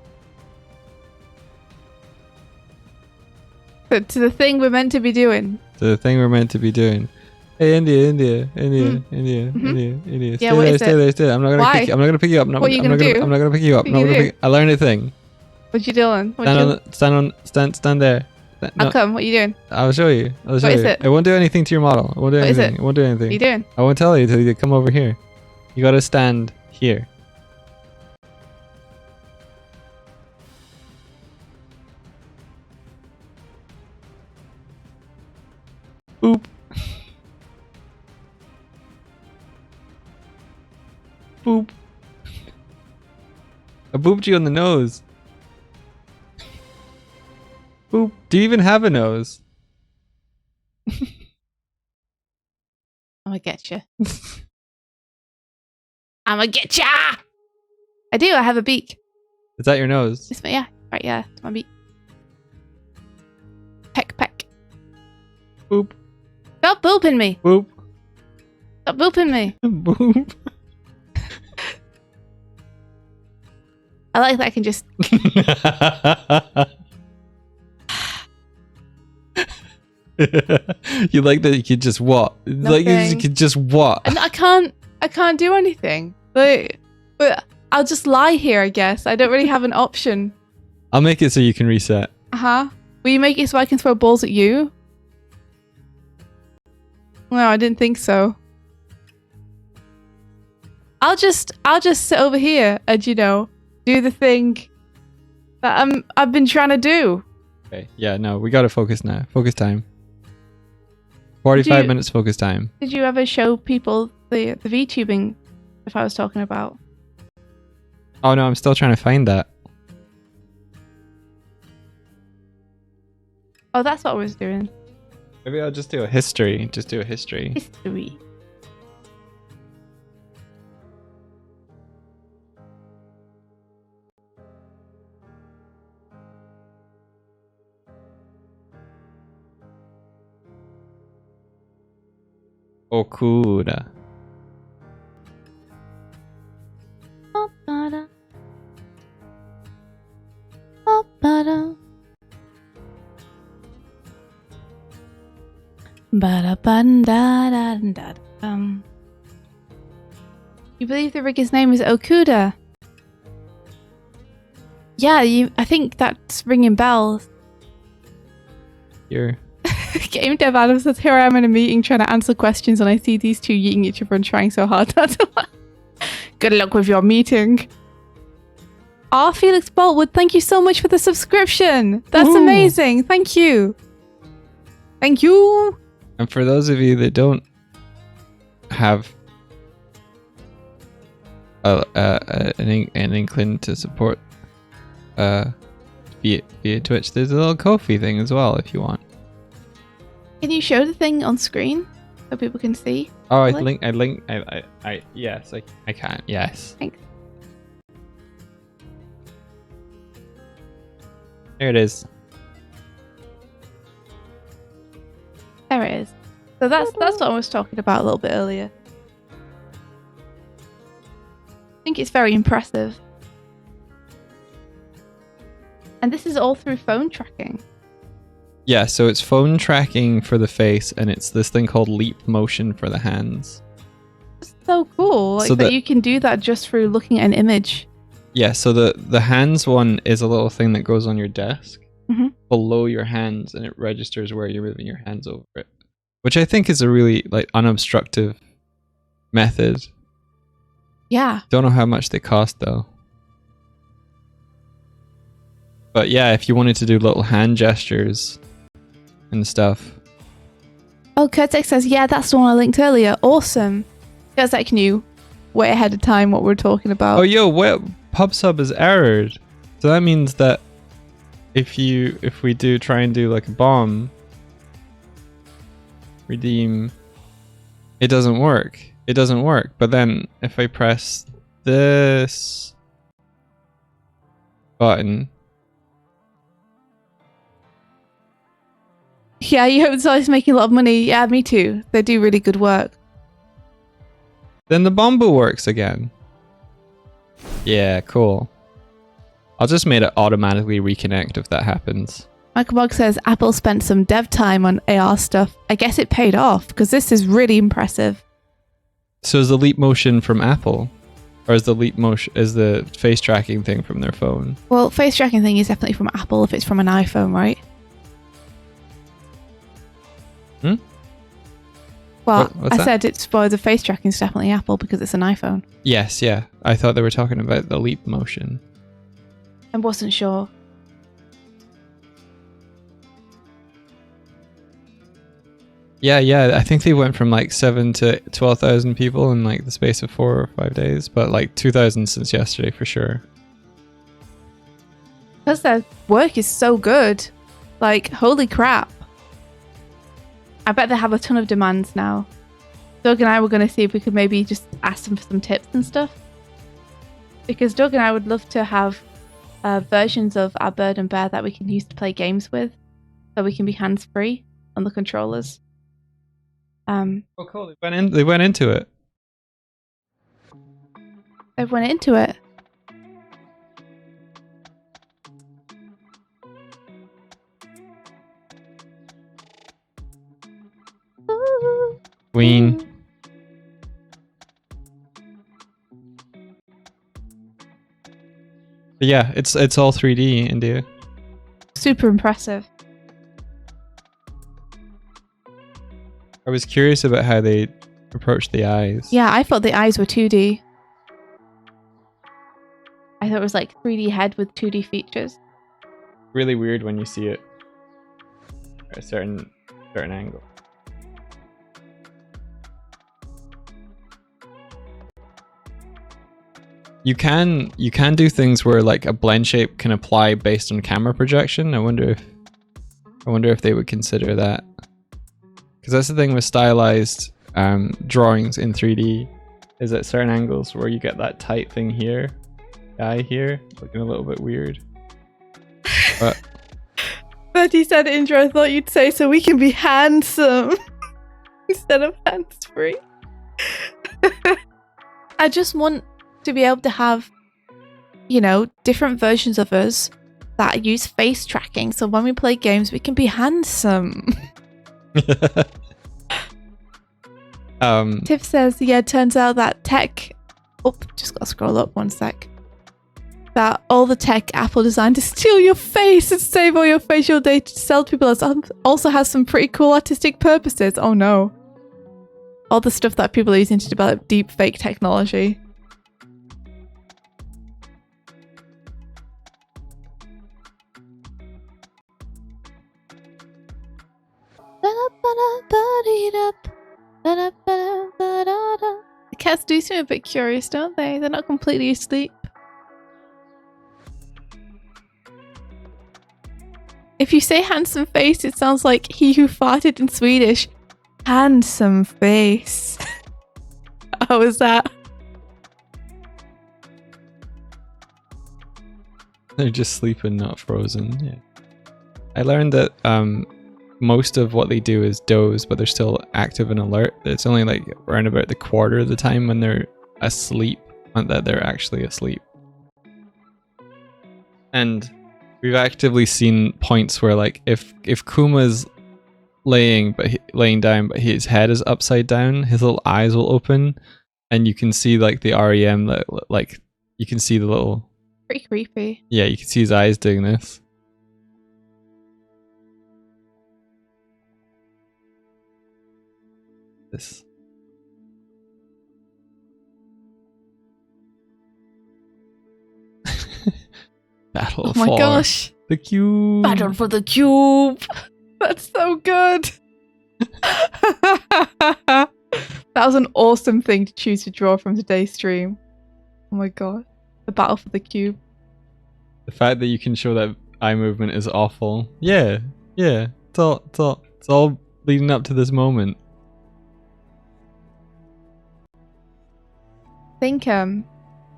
But to the thing we're meant to be doing. Hey, India. Yeah, Stay there. I'm not gonna pick you up. What are you gonna do? I'm not gonna pick you up. I learned a thing. What you doing? Stand there. No. How come? What you doing? I'll show you. What is it? It won't do anything to your model. It won't do anything. Is it? It won't do anything. What you doing? I won't tell you till you come over here. You gotta stand here. Boop. Boop. I booped you on the nose. Boop. Do you even have a nose? gonna get you. I'm gonna get ya! I do. I have a beak. Is that your nose? It's my, yeah. Right, yeah. It's my beak. Peck, peck. Boop. Stop booping me. Boop. Stop booping me. Boop. I like that I can just... You like that you could just what? Like you could just what? And I can't do anything. But I'll just lie here, I guess. I don't really have an option. I'll make it so you can reset. Uh-huh. Will you make it so I can throw balls at you? No, I didn't think so. I'll just sit over here and, you know, do the thing that I've been trying to do. Okay. Yeah, no, we gotta focus now. Focus time. 45 minutes focus time. Did you ever show people the VTubing if I was talking about? Oh no, I'm still trying to find that. Oh, that's what I was doing. Maybe I'll just do a history. Just do a history. History. Okuda. You believe the rigger's name is Okuda? Yeah, I think that's ringing bells. Here. Game Dev Adam says, here I am in a meeting trying to answer questions and I see these two yeeting each other and trying so hard. Good luck with your meeting. Ah, Felix Boltwood, thank you so much for the subscription. That's amazing. Thank you. Thank you. And for those of you that don't have an inkling to support via Twitch, there's a little Ko-fi thing as well if you want. Can you show the thing on screen so people can see? Oh, I yes, I can. Yes. Thanks. There it is. There it is. So that's what I was talking about a little bit earlier. I think it's very impressive. And this is all through phone tracking. Yeah, so it's phone tracking for the face, and it's this thing called leap motion for the hands. It's so cool, like so that you can do that just through looking at an image. Yeah, so the hands one is a little thing that goes on your desk below your hands, and it registers where you're moving your hands over it, which I think is a really like unobstructive method. Yeah. Don't know how much they cost though. But yeah, if you wanted to do little hand gestures and stuff. Oh, Kurtek says, yeah, that's the one I linked earlier. Awesome. Kurtek knew way ahead of time what we're talking about. Oh, yo, PubSub is errored. So that means that if we do try and do like a bomb, redeem, it doesn't work. It doesn't work. But then if I press this button. Yeah, you hope it's making a lot of money. Yeah, me too. They do really good work. Then the Bombo works again. Yeah, cool. I'll just make it automatically reconnect if that happens. Michael Bogg says, Apple spent some dev time on AR stuff. I guess it paid off because this is really impressive. So is the leap motion from Apple? Or is the leap motion, is the face tracking thing from their phone? Well, face tracking thing is definitely from Apple if it's from an iPhone, right? Well, I said it's for the face tracking is definitely Apple because it's an iPhone. Yes, yeah. I thought they were talking about the leap motion. I wasn't sure. Yeah. I think they went from like 7 to 12,000 people in like the space of 4 or 5 days, but like 2,000 since yesterday for sure. Because their work is so good. Like, holy crap. I bet they have a ton of demands now. Doug and I were going to see if we could maybe just ask them for some tips and stuff. Because Doug and I would love to have versions of our bird and bear that we can use to play games with, so we can be hands-free on the controllers. Oh, cool! They went into it. They went into it. Queen. But yeah, it's all 3D, India. Super impressive. I was curious about how they approached the eyes. Yeah, I thought the eyes were 2D. I thought it was like 3D head with 2D features. Really weird when you see it at a certain angle. You can do things where like a blend shape can apply based on camera projection. I wonder if they would consider that, because that's the thing with stylized drawings in 3D, is at certain angles where you get that tight thing here, eye here, looking a little bit weird. But Betty said, Indra, I thought you'd say so we can be handsome instead of hands-free. I just want to be able to have, you know, different versions of us that use face tracking, so when we play games we can be handsome. Tiff says, yeah, turns out that tech, just gotta scroll up one sec, that all the tech Apple designed to steal your face and save all your facial data to sell to people also has some pretty cool artistic purposes. Oh no. All the stuff that people are using to develop deep fake technology. The cats do seem a bit curious, don't they? They're not completely asleep. If you say handsome face, it sounds like he who farted in Swedish. Handsome face. How was that? They're just sleeping, not frozen. Yeah. I learned that most of what they do is doze, but they're still active and alert. It's only like around about the quarter of the time when they're asleep that they're actually asleep. And we've actively seen points where, like, if Kuma's laying down, but his head is upside down, his little eyes will open, and you can see like the REM, like you can see the little. Pretty creepy. Yeah, you can see his eyes doing this. This. Battle oh my for gosh. the cube. Battle for the cube. That's so good. That was an awesome thing to choose to draw from today's stream. Oh my god. The battle for the cube. The fact that you can show that eye movement is awful. Yeah. It's all leading up to this moment. I think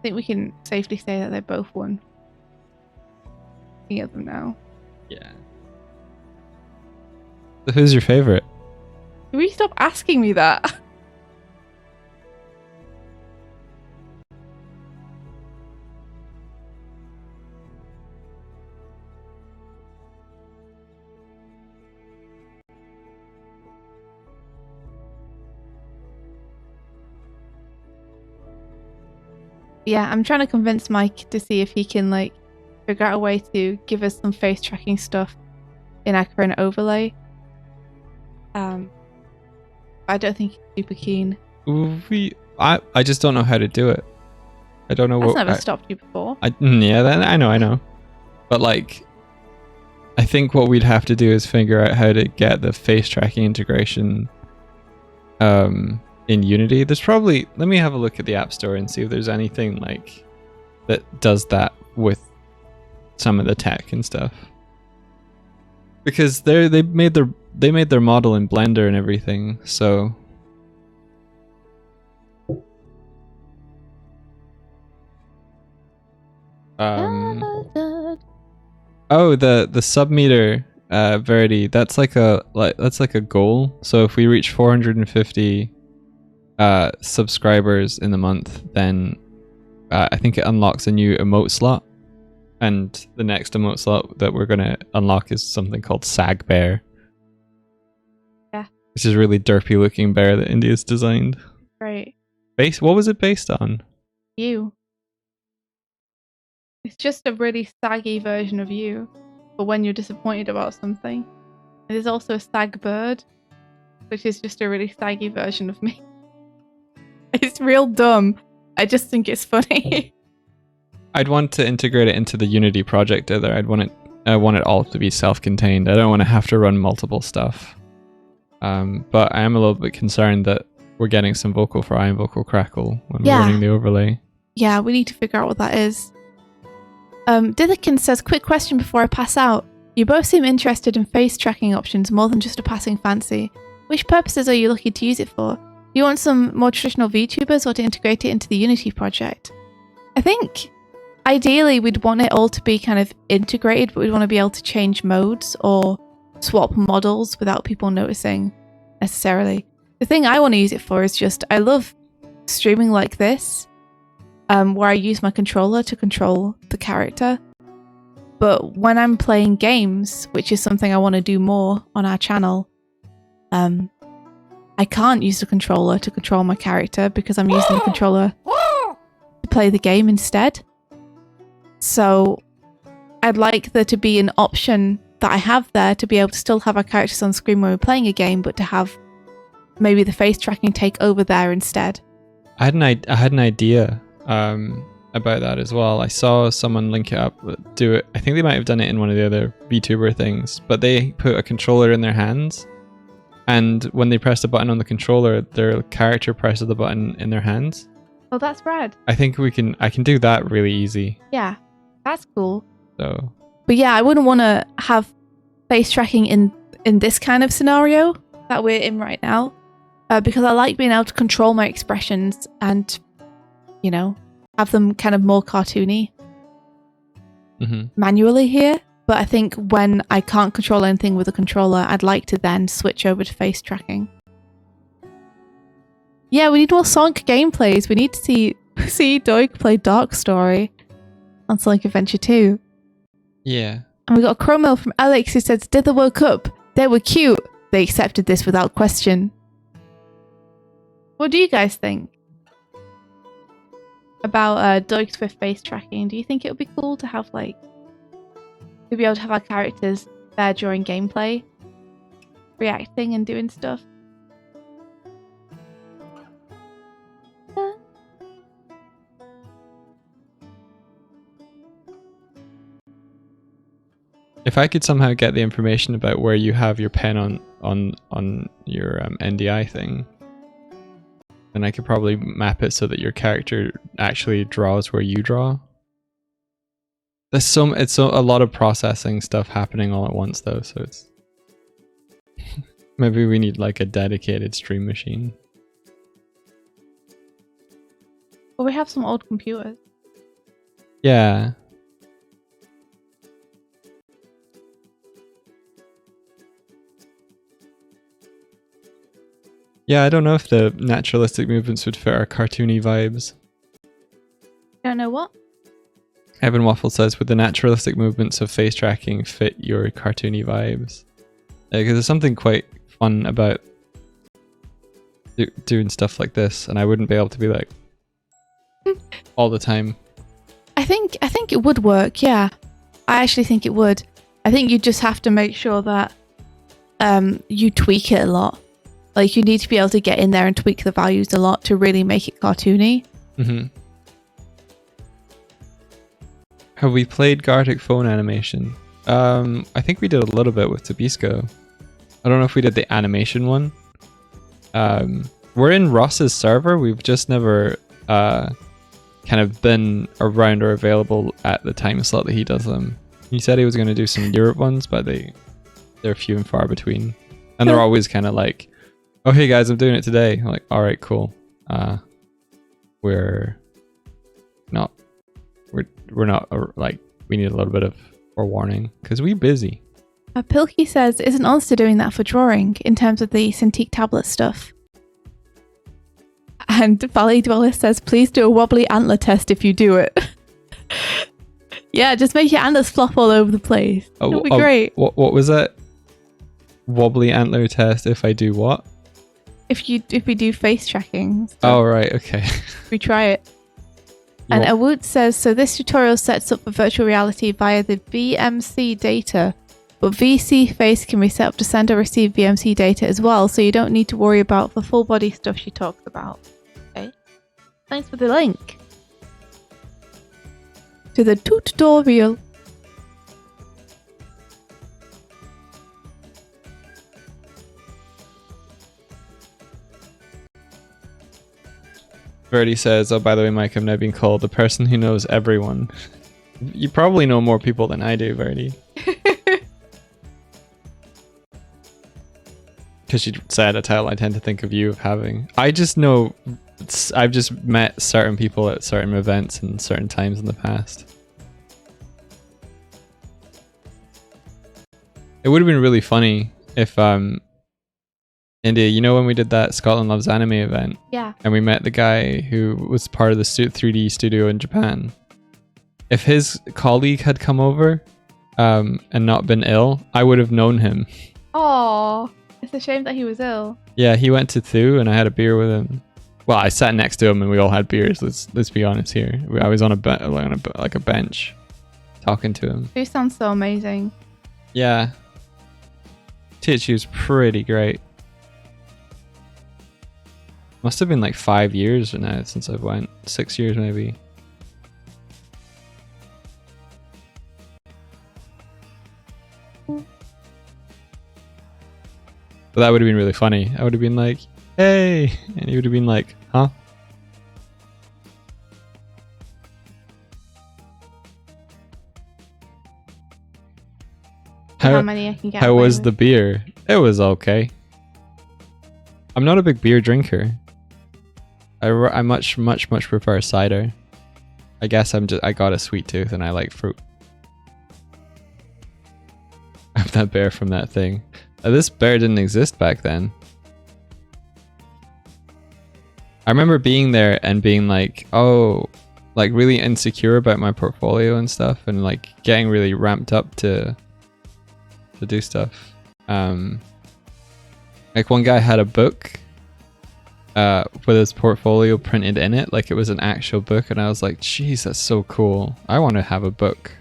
we can safely say that they both won. Looking at them now. Yeah. So who's your favorite? Can we stop asking me that? Yeah, I'm trying to convince Mike to see if he can like figure out a way to give us some face tracking stuff in our current overlay. I don't think he's super keen. I just don't know how to do it. I don't know That's what. never stopped you before. Yeah, I know. But like, I think what we'd have to do is figure out how to get the face tracking integration in Unity. There's probably, let me have a look at the App Store and see if there's anything like that does that with some of the tech and stuff. Because they made their model in Blender and everything, so Oh, the sub meter, Verity. That's like a goal. So if we reach 450 subscribers in the month, then I think it unlocks a new emote slot. And the next emote slot that we're gonna unlock is something called Sag Bear. Yeah. Which is a really derpy looking bear that India's designed. Right. What was it based on? You. It's just a really saggy version of you, for when you're disappointed about something. And there's also a sag bird, which is just a really saggy version of me. It's real dumb. I just think it's funny. I'd want to integrate it into the Unity project either. I want it all to be self-contained. I don't want to have to run multiple stuff. But I am a little bit concerned that we're getting some vocal fry and vocal crackle when we're running the overlay. Yeah, we need to figure out what that is. Ditherkin says, quick question before I pass out. You both seem interested in face tracking options more than just a passing fancy. Which purposes are you looking to use it for? Do you want some more traditional VTubers or to integrate it into the Unity project? I think ideally we'd want it all to be kind of integrated, but we'd want to be able to change modes or swap models without people noticing necessarily. The thing I want to use it for is just, I love streaming like this, where I use my controller to control the character. But when I'm playing games, which is something I want to do more on our channel, I can't use the controller to control my character because I'm using the controller to play the game instead. So I'd like there to be an option that I have there to be able to still have our characters on screen when we're playing a game, but to have maybe the face tracking take over there instead. I had an idea about that as well. I saw someone link it up, do it. I think they might have done it in one of the other VTuber things, but they put a controller in their hands, and when they press the button on the controller, their character presses the button in their hands. Oh, that's rad. I think I can do that really easy. Yeah, that's cool. So, but yeah, I wouldn't want to have face tracking in this kind of scenario that we're in right now, because I like being able to control my expressions and, you know, have them kind of more cartoony manually here. But I think when I can't control anything with a controller, I'd like to then switch over to face tracking. Yeah, we need more Sonic gameplays. We need to see Doig play Dark Story on Sonic Adventure 2. Yeah. And we got a chromo from Alex who says, Dither woke up. They were cute. They accepted this without question. What do you guys think about Doig Swift face tracking? Do you think it would be cool to have, like, to be able to have our characters there during gameplay, reacting and doing stuff? If I could somehow get the information about where you have your pen on your NDI thing, then I could probably map it so that your character actually draws where you draw. It's a lot of processing stuff happening all at once though, so it's maybe we need like a dedicated stream machine. Well, we have some old computers. Yeah. Yeah, I don't know if the naturalistic movements would fit our cartoony vibes. Don't know what? Evan Waffle says, would the naturalistic movements of face tracking fit your cartoony vibes? Because there's something quite fun about doing stuff like this, and I wouldn't be able to be like all the time. I think it would work, yeah. I actually think it would. I think you just have to make sure that you tweak it a lot. Like, you need to be able to get in there and tweak the values a lot to really make it cartoony. Have we played Gartic phone animation? I think we did a little bit with Tabisco. I don't know if we did the animation one. We're in Ross's server. We've just never kind of been around or available at the time slot that he does them. He said he was going to do some Europe ones, but they're few and far between. And they're always kind of like, oh, hey guys, I'm doing it today. I'm like, all right, cool. We're not we're not like we need a little bit of forewarning because we're busy. Pilkey says, isn't Ulster doing that for drawing in terms of the Cintiq tablet stuff? And Valley Dweller says, please do a wobbly antler test if you do it. Yeah, just make your antlers flop all over the place. It'll be great. What was that? Wobbly antler test if I do what? If we do face tracking. So oh, right. Okay. we try it. And Awoot says, so this tutorial sets up for virtual reality via the BMC data, but VC face can be set up to send or receive BMC data as well, so you don't need to worry about the full body stuff she talks about. Okay. Thanks for the link to the tutorial. Verdi says, oh, by the way, Mike, I've now been called the person who knows everyone. You probably know more people than I do, Verdi. Because you said a title I tend to think of you of having. I just know, I've just met certain people at certain events and certain times in the past. It would have been really funny if, India, you know when we did that Scotland Loves Anime event? Yeah. And we met the guy who was part of the 3D studio in Japan. If his colleague had come over and not been ill, I would have known him. Oh, it's a shame that he was ill. Yeah, he went to Thu and I had a beer with him. Well, I sat next to him and we all had beers. Let's be honest here. I was on a bench talking to him. Thu sounds so amazing. Yeah. Tichi was pretty great. Must have been like 5 years now since I've went. 6 years maybe. But that would have been really funny. I would have been like, hey! And he would have been like, huh? How many I can get how away was with. the beer? It was okay. I'm not a big beer drinker. I much prefer cider. I guess I got a sweet tooth and I like fruit. I'm that bear from that thing. This bear didn't exist back then. I remember being there and being like, oh, like really insecure about my portfolio and stuff, and like getting really ramped up to do stuff. Like one guy had a book with his portfolio printed in it, like it was an actual book, and I was like, geez, that's so cool. I want to have a book.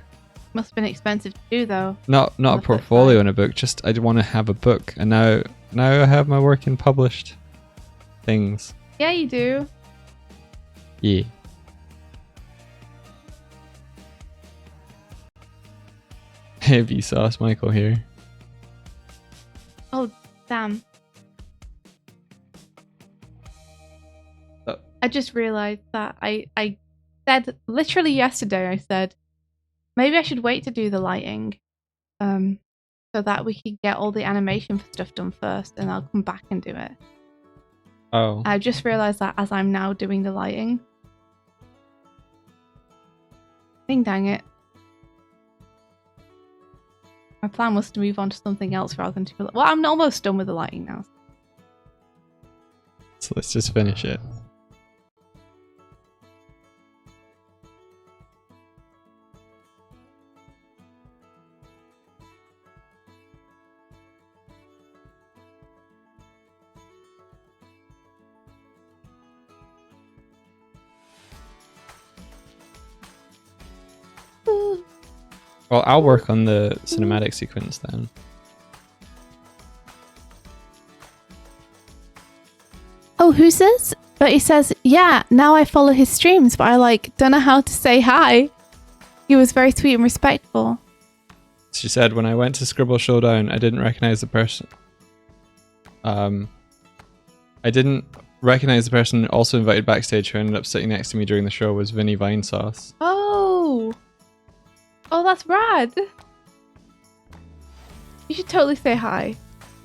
Must have been expensive to do though. Not a portfolio in a book, just I want to have a book. And now I have my work in published things. Yeah, you do. Yeah. Heavy sauce, Michael here. Oh, damn. I just realized that I said literally yesterday, I said, maybe I should wait to do the lighting so that we could get all the animation stuff done first and I'll come back and do it. Oh. I just realized that as I'm now doing the lighting. Ding dang it. My plan was to move on to something else rather than to... Well, I'm almost done with the lighting now. So let's just finish it. Well, I'll work on the cinematic sequence then. Oh, who's this? But he says, yeah, now I follow his streams, but I don't know how to say hi. He was very sweet and respectful. She said, when I went to Scribble Showdown, I didn't recognize the person. I didn't recognize the person also invited backstage who ended up sitting next to me during the show was Vinny Vinesauce. Oh. Oh, that's rad. You should totally say hi.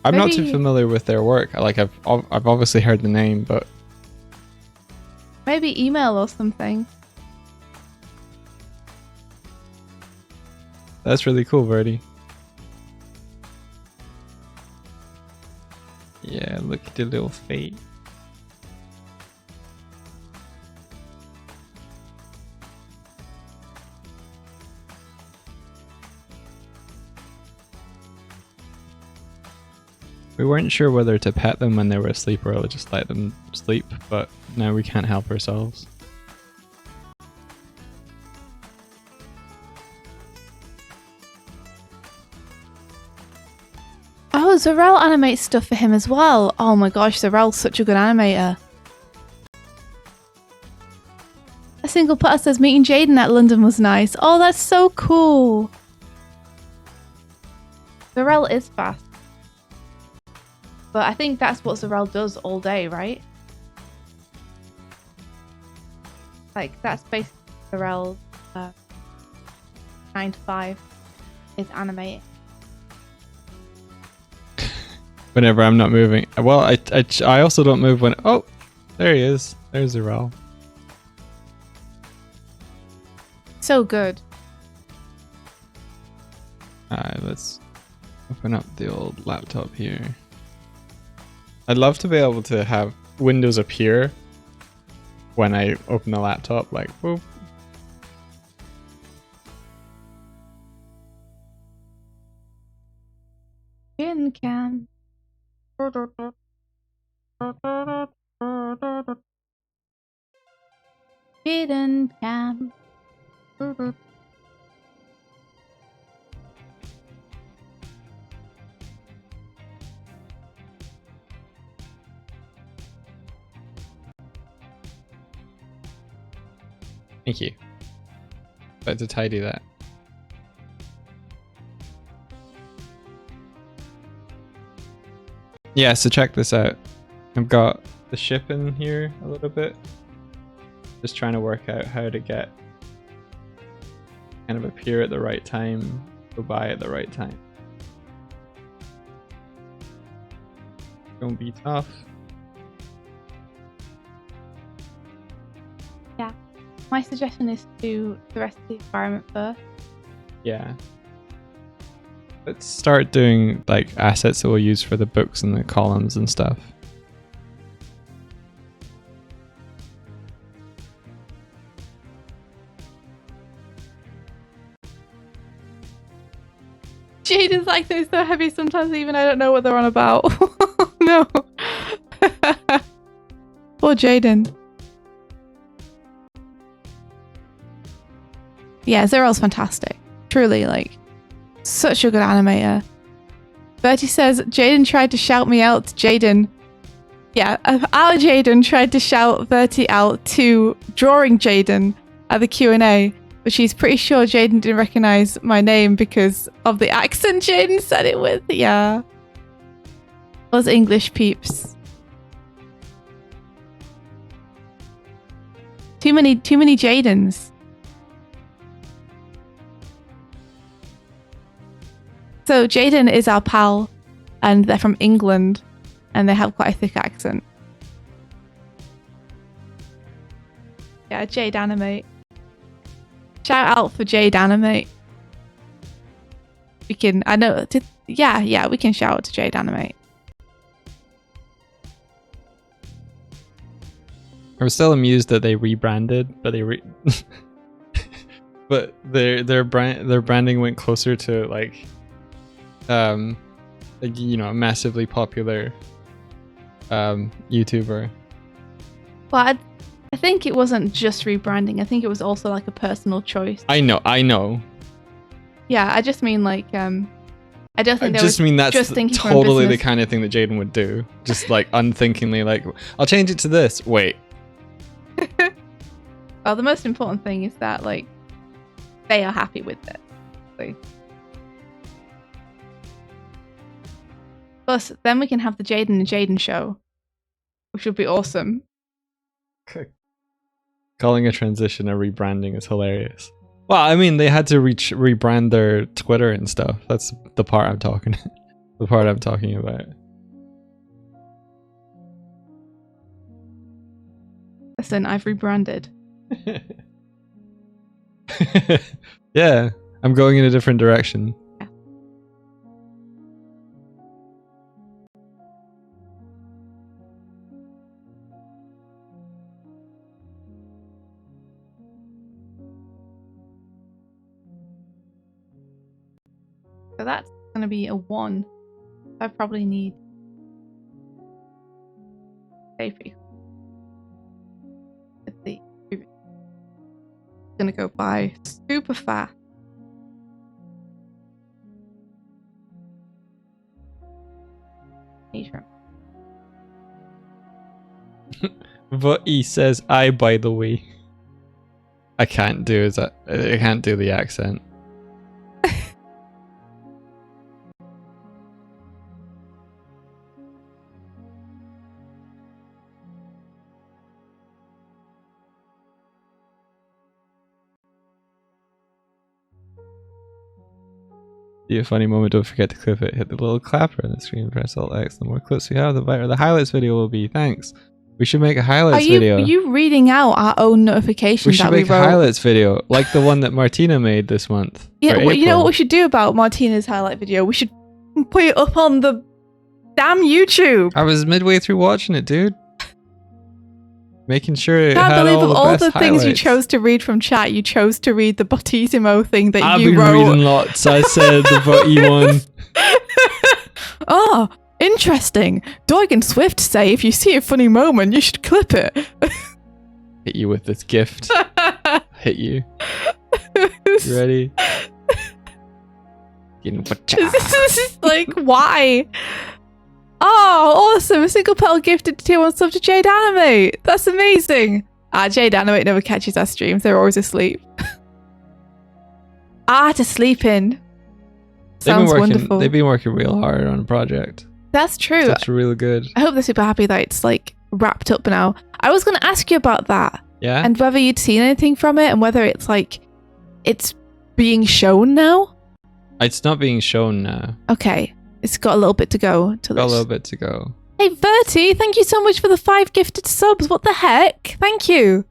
I'm not too familiar with their work. I've obviously heard the name, but maybe email or something. That's really cool, Birdie. Yeah, look at the little feet. We weren't sure whether to pet them when they were asleep or just let them sleep, but now we can't help ourselves. Oh, Zarel animates stuff for him as well. Oh my gosh, Zarel's such a good animator. A single putter says meeting Jaden at London was nice. Oh, that's so cool. Zarel is fast. But I think that's what Zarel does all day, right? Like, that's basically Zarel's 9 to 5 is animating. Whenever I'm not moving. Well, I also don't move when... Oh! There he is. There's Zarel. So good. Alright, let's open up the old laptop here. I'd love to be able to have windows appear when I open the laptop, like, whoop. In cam. Hidden cam. Thank you. About to tidy that. Yeah, so check this out. I've got the ship in here a little bit. Just trying to work out how to get kind of appear at the right time, go by at the right time. Don't be tough. Yeah. My suggestion is to do the rest of the environment first. Yeah. Let's start doing like assets that we'll use for the books and the columns and stuff. Jaden's like, they're so heavy sometimes even I don't know what they're on about. No. Poor Jaden. Yeah, Zeral's fantastic. Truly, like, such a good animator. Bertie says, Jaden tried to shout me out to Jaden. Yeah, our Jaden tried to shout Bertie out to drawing Jaden at the Q&A, but she's pretty sure Jaden didn't recognize my name because of the accent Jaden said it with. Yeah. Those English peeps. Too many Jadens. So Jaden is our pal, and they're from England, and they have quite a thick accent. Yeah, Jade Animate. Shout out for Jade Animate. We can, I know, yeah, we can shout out to Jade Animate. I'm still amused that they rebranded, but but their branding went closer to like you know, a massively popular YouTuber. Well, I think it wasn't just rebranding. I think it was also like a personal choice. I know. Yeah, I just mean like I don't think that's just thinking totally the kind of thing that Jaden would do. Just like unthinkingly, like, I'll change it to this. Wait. Well, the most important thing is that like they are happy with it. So. Plus, then we can have the Jaden and Jaden show, which would be awesome. Calling a transition a rebranding is hilarious. Well, I mean, they had to rebrand their Twitter and stuff. That's the part I'm talking about. Listen, I've rebranded. Yeah, I'm going in a different direction. Yeah. So that's going to be a 1. I probably need safety. It's going to go by super fast. What he says, I by the way. I can't do the accent. See a funny moment, don't forget to clip it. Hit the little clapper on the screen, press Alt X. The more clips we have, the better the highlights video will be. Thanks. We should make a highlights video. Are you reading out our own notification We should make a highlights video, like the one that Martina made this month. Yeah, well, you know what we should do about Martina's highlight video? We should put it up on the damn YouTube. I was midway through watching it, dude. Making sure it I can't had believe all of all the best things you highlights. chose to read from chat, you chose to read the Battissimo thing that I've you been wrote. reading lots. I said the Butty one. Oh, interesting. Doig and Swift say if you see a funny moment, you should clip it. Hit you with this gift. Hit you. You ready? This is like, why? Oh, awesome. A single petal gifted to tier 1 sub to Jade Animate. That's amazing. Jade Animate never catches our streams. They're always asleep. To sleep in. Sounds wonderful. They've been working real hard on a project. That's true. That's really good. I hope they're super happy that it's like wrapped up now. I was going to ask you about that. Yeah? And whether you'd seen anything from it and whether it's like, it's being shown now. It's not being shown now. Okay. It's got a little bit to go. Got a little bit to go. Hey, Verti, thank you so much for the 5 gifted subs. What the heck? Thank you.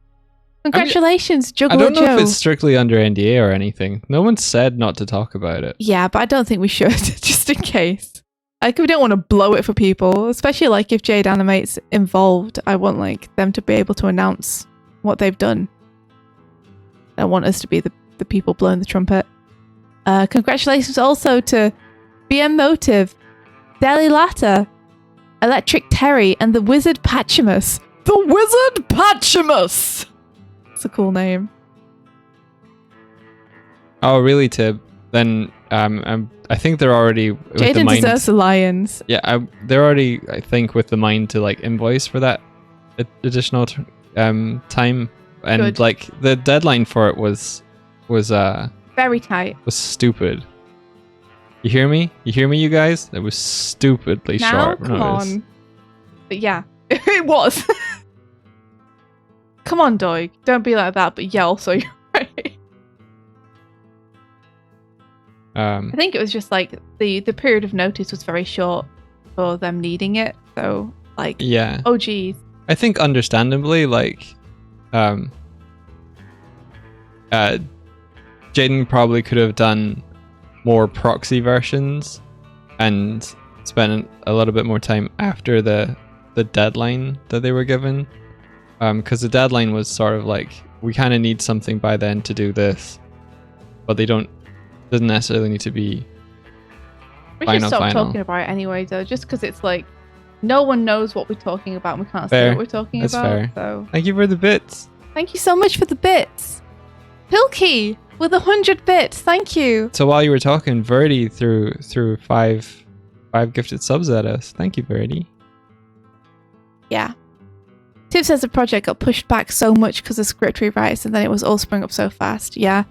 Congratulations, Juggler I don't know Joe. if it's strictly under NDA or anything. No one said not to talk about it. Yeah, but I don't think we should, just in case. Like, we don't want to blow it for people, especially like if Jade Animate's involved. I want like them to be able to announce what they've done. I don't want us to be the people blowing the trumpet. Congratulations also to BM Motive, Deli Latta, Electric Terry, and the Wizard Patchimus. The Wizard Patchimus! It's a cool name. Oh, really, Tib? Then I think they're already with the Jaden mind. deserves the lions. Yeah, they're already, I think, with the mind to like invoice for that additional time, and Good. like the deadline for it was Very tight. was stupid. You hear me? You hear me, you guys? It was stupidly Now, short. come notice. on. But yeah, it was. Come on, Doig. Don't be like that, but yeah, also you're right. I think it was just like the period of notice was very short for them needing it. So like, Yeah. oh geez. I think understandably, like, Jaden probably could have done more proxy versions and spent a little bit more time after the deadline that they were given, because the deadline was sort of like, we kind of need something by then to do this, but doesn't necessarily need to be We should stop final. talking about it anyway, though, just because it's like no one knows what we're talking about and we can't Fair. see what we're talking That's about. fair. So Thank you for the bits. thank you so much for the bits. Pilkey with 100 bits. Thank you. So while you were talking, Verdi threw five gifted subs at us. Thank you, Verdi. Yeah. Tiff says the project got pushed back so much because of script rewrites and then it was all sprung up so fast. Yeah.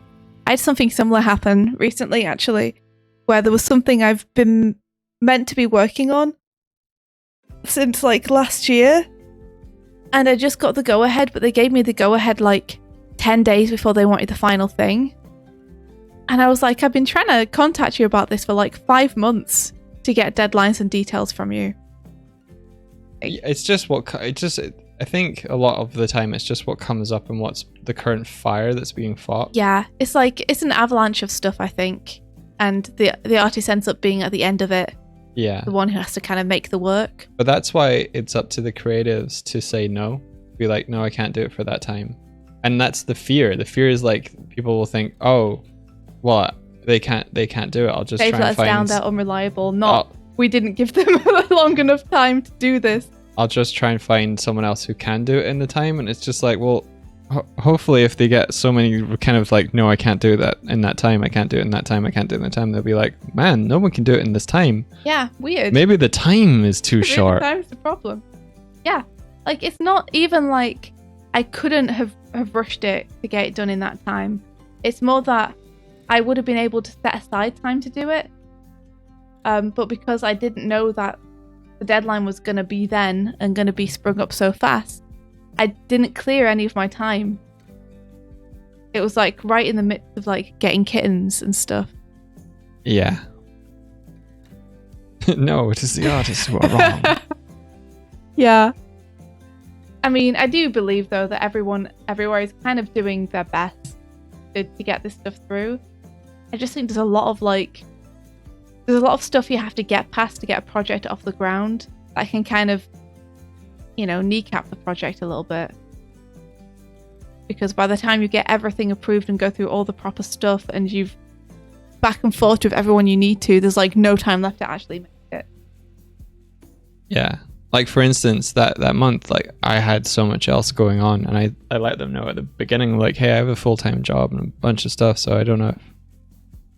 I had something similar happen recently, actually, where there was something I've been meant to be working on since like last year. And I just got the go-ahead, but they gave me the go-ahead like 10 days before they wanted the final thing. And I was like, I've been trying to contact you about this for like 5 months to get deadlines and details from you. It's just I think a lot of the time it's just what comes up and what's the current fire that's being fought. Yeah, it's like it's an avalanche of stuff, I think, and the artist ends up being at the end of it, Yeah. the one who has to kind of make the work. But that's why it's up to the creatives to say no. Be like, no, I can't do it for that time. And that's the fear. The fear is like people will think, oh, well, they can't do it. I'll just They've try let and us find. down, they're unreliable. Not we didn't give them long enough time to do this. I'll just try and find someone else who can do it in the time. And it's just like, well, hopefully if they get so many kind of like, no, I can't do that in that time. I can't do it in that time. I can't do it in that time. They'll be like, man, no one can do it in this time. Yeah, weird. Maybe the time is too short. The time's the problem. Yeah, like it's not even like I couldn't have rushed it to get it done in that time. It's more that I would have been able to set aside time to do it. But because I didn't know that the deadline was going to be then and going to be sprung up so fast, I didn't clear any of my time. It was like right in the midst of like getting kittens and stuff. Yeah. No, it is the artists who are wrong. Yeah. I mean, I do believe though that everyone everywhere is kind of doing their best to get this stuff through. I just think there's a lot of stuff you have to get past to get a project off the ground that can kind of, kneecap the project a little bit. Because by the time you get everything approved and go through all the proper stuff and you've back and forth with everyone you need to, there's like no time left to actually make it. Yeah. Like for instance, that month, like I had so much else going on and I let them know at the beginning, like, hey, I have a full-time job and a bunch of stuff, so I don't know if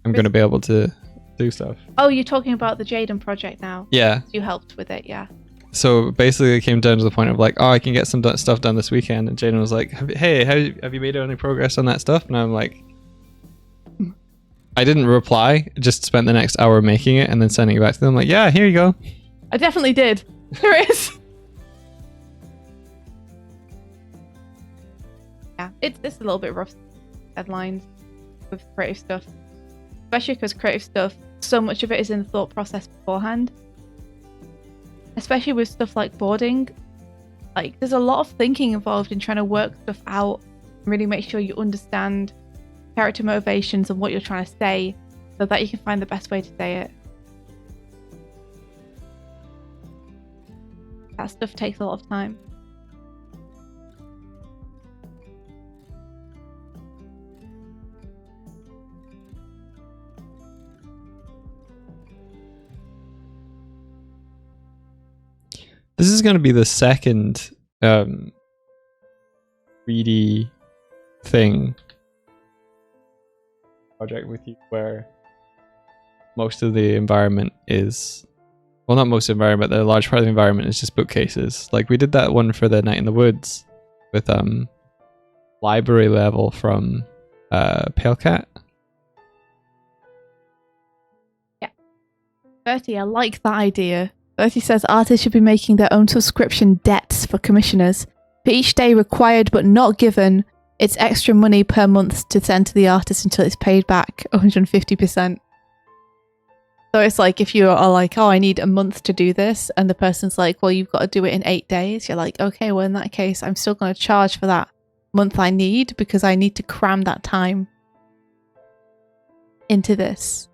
I'm going to be able to do stuff. Oh, you're talking about the Jaden project now? Yeah. You helped with it, yeah. So basically it came down to the point of like, oh, I can get some stuff done this weekend. And Jaden was like, hey, have you made any progress on that stuff? And I'm like, I didn't reply, just spent the next hour making it and then sending it back to them. Like, yeah, here you go. I definitely did. There is. Yeah, it's a little bit rough deadlines with creative stuff. Especially because creative stuff, so much of it is in the thought process beforehand. Especially with stuff like boarding. Like, there's a lot of thinking involved in trying to work stuff out and really make sure you understand character motivations and what you're trying to say so that you can find the best way to say it. That stuff takes a lot of time. This is going to be the second 3D thing project with you where most of the environment is, well, not most of the environment, the large part of the environment is just bookcases. Like we did that one for the Night in the Woods with library level from Pale Cat. Yeah. Bertie, I like that idea. Bertie says artists should be making their own subscription debts for commissioners. For each day required but not given, it's extra money per month to send to the artist until it's paid back 150%. So it's like if you are like, oh, I need a month to do this, and the person's like, well, you've got to do it in 8 days. You're like, okay, well, in that case, I'm still going to charge for that month I need because I need to cram that time into this.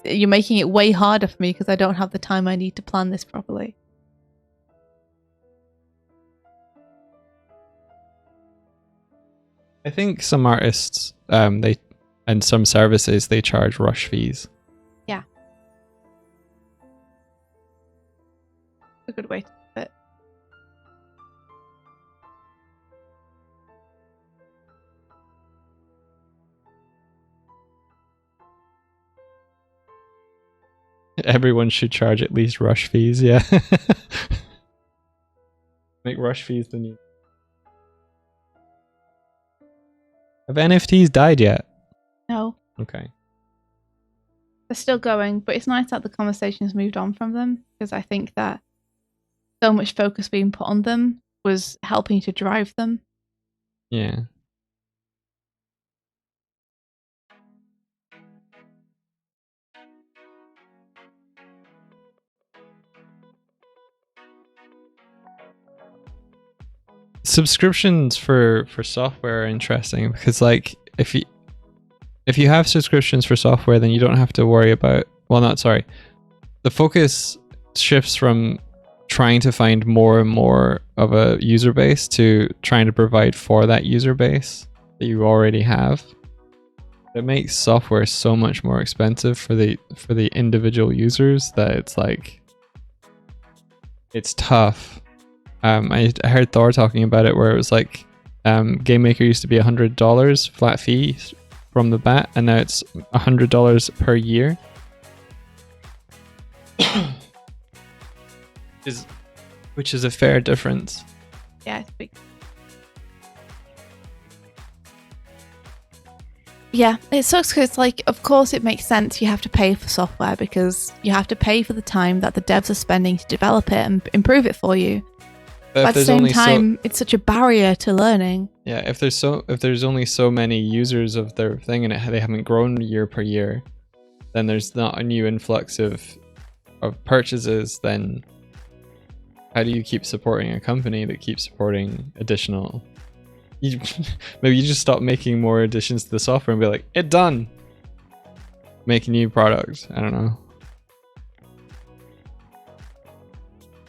You're making it way harder for me because I don't have the time I need to plan this properly. I think some artists, and some services, they charge rush fees. Yeah. A good way to do it. Everyone should charge at least rush fees, yeah. Make rush fees the new. Have NFTs died yet? No. Okay. They're still going, but it's nice that the conversation's moved on from them because I think that so much focus being put on them was helping to drive them. Yeah. subscriptions for software are interesting because like if you have subscriptions for software, then you don't have to worry about, well, not sorry. The focus shifts from trying to find more and more of a user base to trying to provide for that user base that you already have. It makes software so much more expensive for the individual users that it's like, it's tough. I heard Thor talking about it where it was like Game Maker used to be $100 flat fee from the bat, and now it's $100 per year. Which is a fair difference. Yeah, it's big. Yeah, it sucks because, like, of course it makes sense you have to pay for software because you have to pay for the time that the devs are spending to develop it and improve it for you. But at the same time, it's such a barrier to learning. Yeah, if there's only so many users of their thing and they haven't grown year per year, then there's not a new influx of purchases. Then how do you keep supporting a company that keeps supporting additional? Maybe you just stop making more additions to the software and be like, it done. Make a new product. I don't know.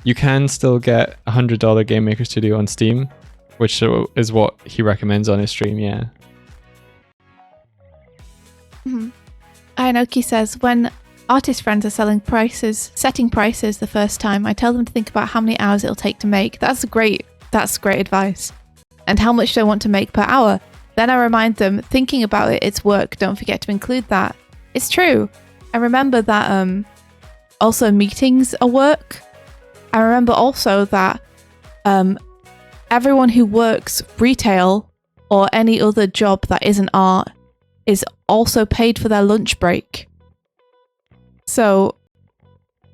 You can still get $100 Game Maker Studio on Steam, which is what he recommends on his stream, yeah. Mm-hmm. Ainoki says, when artist friends are setting prices the first time, I tell them to think about how many hours it'll take to make. That's great advice. And how much they want to make per hour. Then I remind them, thinking about it, it's work. Don't forget to include that. It's true. I remember that also meetings are work. I remember also that everyone who works retail or any other job that isn't art is also paid for their lunch break. So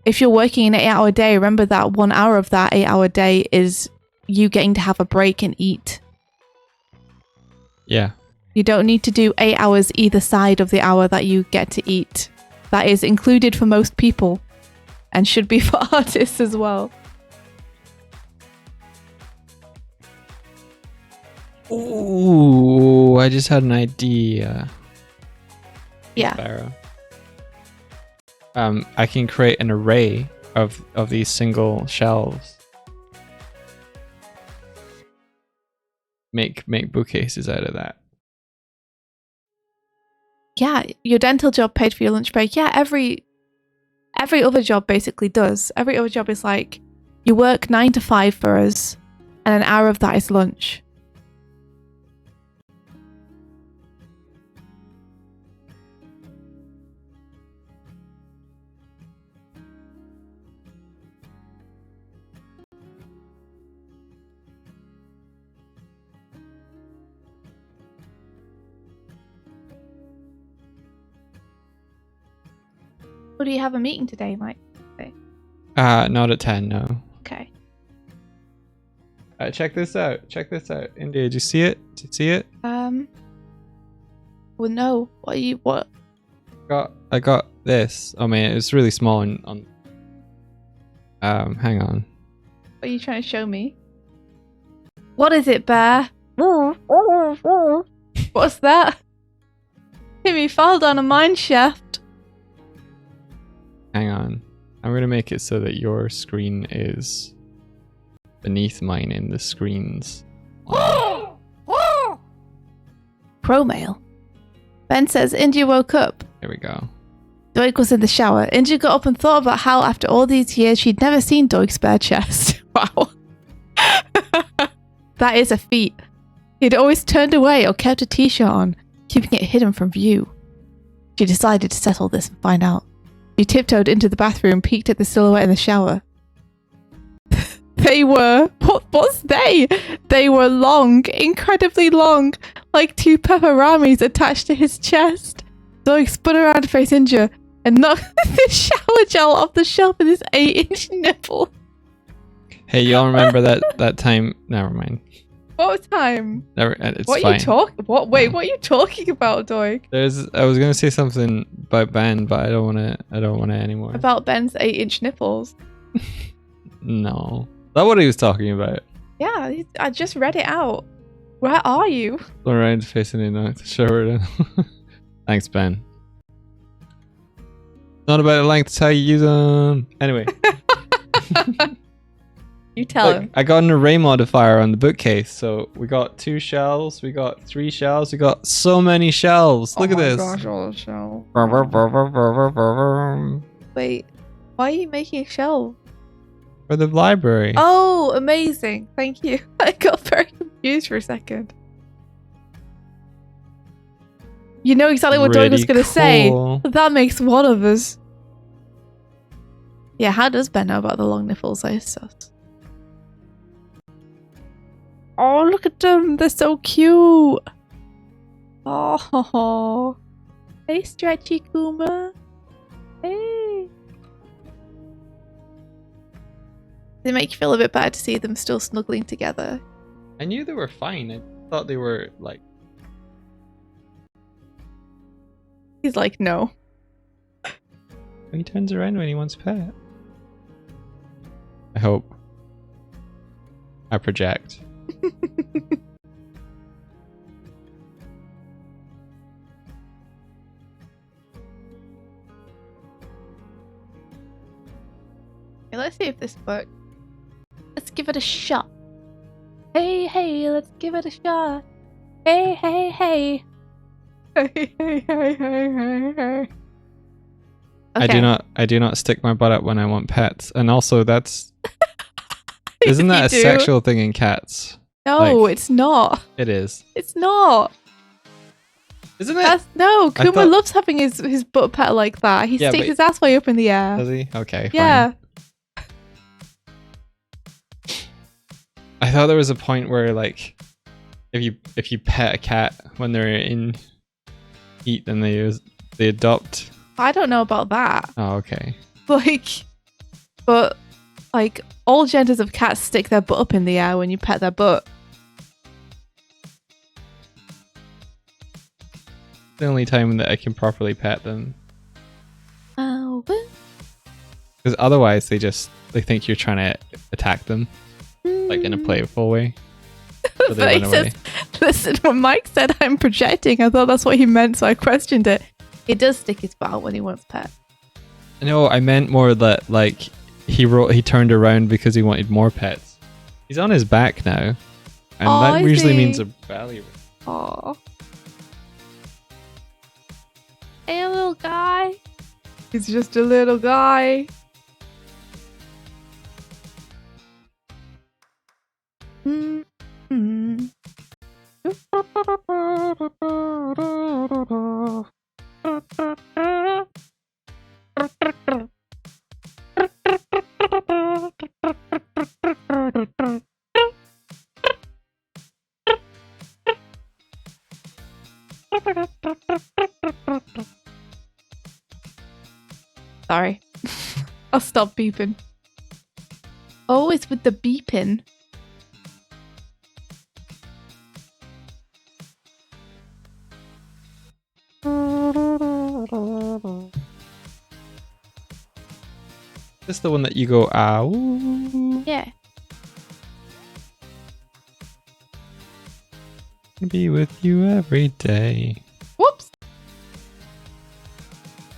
if you're working an 8-hour day, remember that 1 hour of that 8-hour day is you getting to have a break and eat. Yeah. You don't need to do 8 hours either side of the hour that you get to eat. That is included for most people and should be for artists as well. Ooh, I just had an idea. Yeah. Sparrow. I can create an array of these single shelves. Make bookcases out of that. Yeah, your dental job paid for your lunch break. Yeah, every other job basically does. Every other job is like, you work 9 to 5 for us, and an hour of that is lunch. Or do you have a meeting today, Mike? Not at 10, no. Okay. Check this out. India, did you see it? Well, no. What? I got this. Oh man, it's really small on hang on. What are you trying to show me? What is it, Bear? What's that? Timmy fell down a mine shaft. Hang on. I'm going to make it so that your screen is beneath mine in the screens. Pro mail. Ben says India woke up. There we go. Doig was in the shower. India got up and thought about how after all these years she'd never seen Doig's bare chest. Wow. That is a feat. He'd always turned away or kept a t-shirt on, keeping it hidden from view. She decided to settle this and find out. She tiptoed into the bathroom, peeked at the silhouette in the shower. They were... What's they? They were long, incredibly long, like 2 pepperamis attached to his chest. Doig spun around to face India and knocked the shower gel off the shelf with his 8-inch nipple. Hey, y'all remember that time? Never mind. What time? Never. It's what fine. Are you talking? What? Wait, what are you talking about, Doig? I was gonna say something about Ben, but I don't wanna anymore. About Ben's 8-inch nipples. No, that's what he was talking about. Yeah, I just read it out. Where are you? Around facing in the shower. Thanks, Ben. Not about the length, it's how you use them. Anyway. You tell him. I got an array modifier on the bookcase, so we got 2 shelves, we got 3 shelves, we got so many shelves. Look at this. Gosh, all the shelves. Wait, why are you making a shelf? For the library. Oh, amazing. Thank you. I got very confused for a second. You know exactly what Doig was going to say. That makes one of us. Yeah, how does Ben know about the long nipples? I sus. Oh, look at them. They're so cute. Oh. Hey, Stretchy Kuma. Hey. They make you feel a bit bad to see them still snuggling together. I knew they were fine. I thought they were like... He's like, no. He turns around when he wants pet. I hope. I project. Okay, let's see if this works. Let's give it a shot. Hey, hey, let's give it a shot. Hey, hey, hey. Hey, hey, hey, hey, hey, hey. Okay. I do not stick my butt up when I want pets. And also that's... Isn't that a sexual thing in cats? No, like, it's not. It is. It's not. Isn't it? No, Kuma loves having his butt pet like that. He sticks his ass way up in the air. Does he? Okay, yeah. Fine. I thought there was a point where, like, if you pet a cat when they're in heat, then they adopt. I don't know about that. Oh, okay. But all genders of cats stick their butt up in the air when you pet their butt. The only time that I can properly pet them. Oh. Because otherwise they think you're trying to attack them. Like in a playful way. So they run away. Listen, when Mike said I'm projecting, I thought that's what he meant, so I questioned it. He does stick his butt out when he wants pet. No, I meant more that like he turned around because he wanted more pets. He's on his back now. And that usually means a belly. Aww. Hey, little guy. He's just a little guy. Mm-hmm. Sorry. I'll stop beeping. Oh, it's with the beeping. Is this the one that you go, ow? Yeah. Be with you every day. Whoops.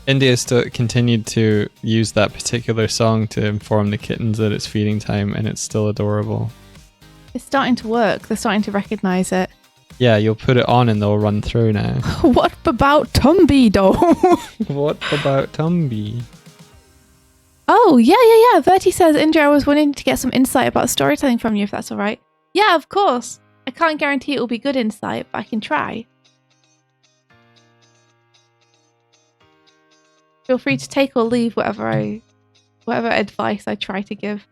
India still continued to use that particular song to inform the kittens that it's feeding time, and it's still adorable. It's starting to work. They're starting to recognize it. Yeah, you'll put it on and they'll run through now. What about Tumby, though? What about Tumby? Oh, yeah. Verti says, Indra, I was wanting to get some insight about storytelling from you, if that's all right. Yeah, of course. I can't guarantee it will be good insight, but I can try. Feel free to take or leave whatever advice I try to give.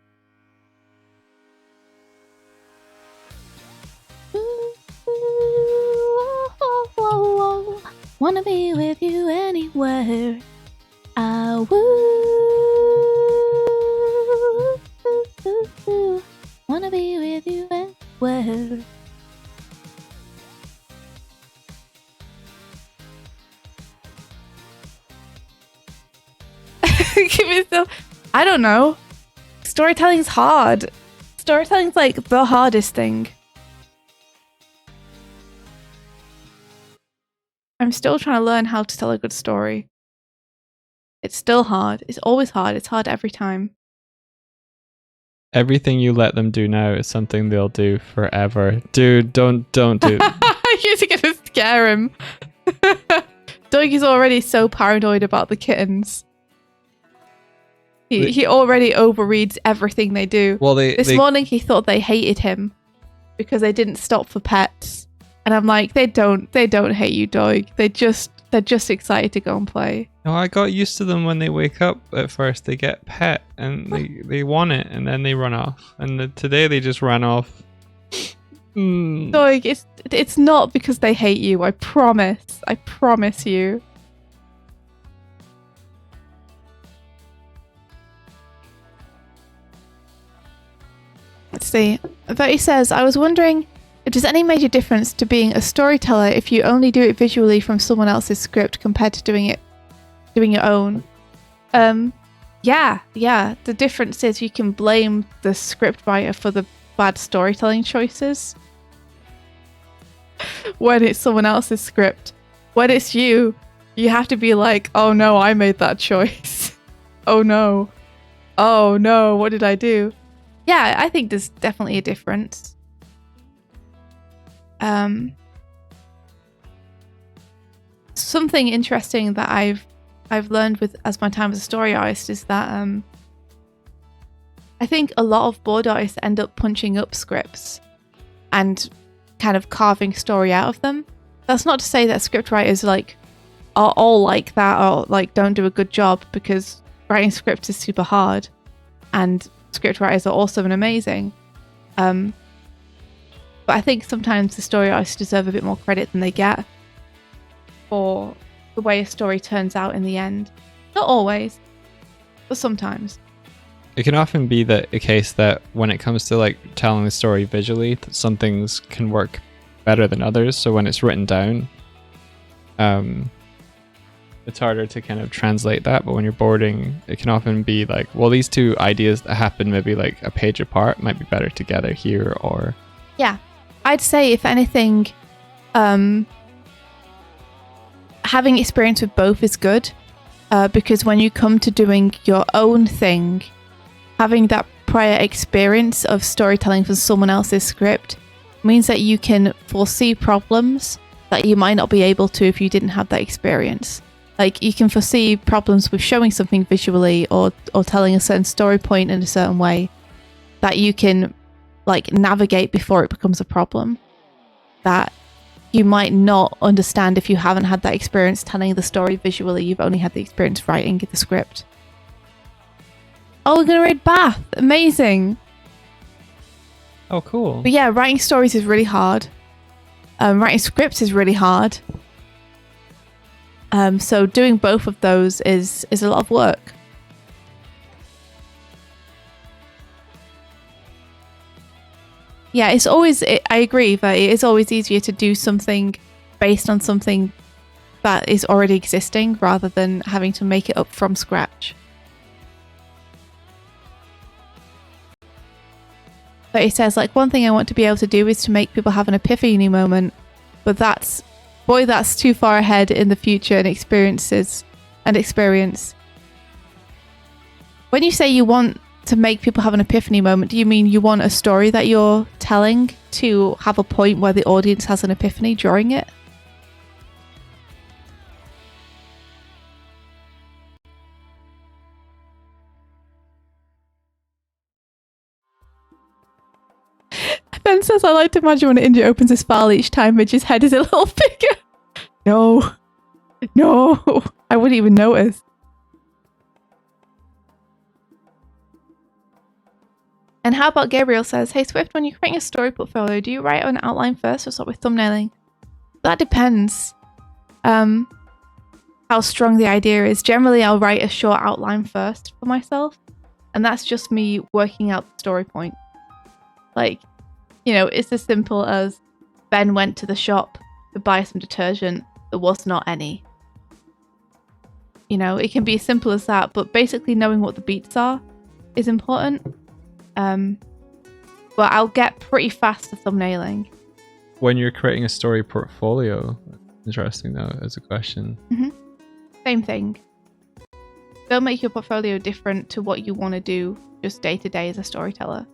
Wanna be with you anywhere. Wanna be with you anywhere. Give me some. I don't know. Storytelling's hard. Storytelling's like the hardest thing. I'm still trying to learn how to tell a good story. It's still hard. It's always hard. It's hard every time. Everything you let them do now is something they'll do forever. Dude, don't do You're gonna scare him. Doig is already so paranoid about the kittens. He already overreads everything they do. Well, this morning he thought they hated him because they didn't stop for pets, and I'm like, they don't hate you, Doig. They're just excited to go and play. No, I got used to them when they wake up at first. They get pet and they want it, and then they run off. And today they just ran off. Doig, it's not because they hate you. I promise you. Let's see. But he says, I was wondering if there's any major difference to being a storyteller if you only do it visually from someone else's script compared to doing your own. Yeah. The difference is you can blame the scriptwriter for the bad storytelling choices when it's someone else's script. When it's you have to be like, oh no, I made that choice. Oh no, what did I do? Yeah, I think there's definitely a difference. Something interesting that I've learned with as my time as a story artist is that I think a lot of board artists end up punching up scripts and kind of carving story out of them. That's not to say that scriptwriters are all like that or don't do a good job, because writing scripts is super hard and scriptwriters are awesome and amazing. But I think sometimes the story artists deserve a bit more credit than they get for the way a story turns out in the end. Not always, but sometimes. It can often be a case that when it comes to telling the story visually, that some things can work better than others. So when it's written down, it's harder to kind of translate that. But when you're boarding, it can often be well, these two ideas that happen maybe a page apart might be better together here. Or yeah, I'd say if anything, having experience with both is good, because when you come to doing your own thing, having that prior experience of storytelling from someone else's script means that you can foresee problems that you might not be able to if you didn't have that experience. You can foresee problems with showing something visually or telling a certain story point in a certain way that you can navigate before it becomes a problem that you might not understand if you haven't had that experience telling the story visually. You've only had the experience writing the script. Oh, we're going to read Bath. Amazing. oh, cool. But yeah, writing stories is really hard. Writing scripts is really hard. So doing both of those is a lot of work. Yeah, I agree that it is always easier to do something based on something that is already existing rather than having to make it up from scratch. But it says, one thing I want to be able to do is to make people have an epiphany moment, but that's too far ahead in the future and experience. When you say you want to make people have an epiphany moment, do you mean you want a story that you're telling to have a point where the audience has an epiphany during it? Ben says, I like to imagine when India opens his file each time Midge's head is a little bigger. No, I wouldn't even notice. And how about Gabriel says, hey Swift, when you're creating a story portfolio, do you write an outline first or start with thumbnailing? That depends. How strong the idea is. Generally, I'll write a short outline first for myself, and that's just me working out the story point. It's as simple as Ben went to the shop to buy some detergent. There was not any. It can be as simple as that, but basically knowing what the beats are is important. but I'll get pretty fast at thumbnailing. When you're creating a story portfolio, interesting though, as a question. Same thing. Don't make your portfolio different to what you want to do just day to day as a storyteller.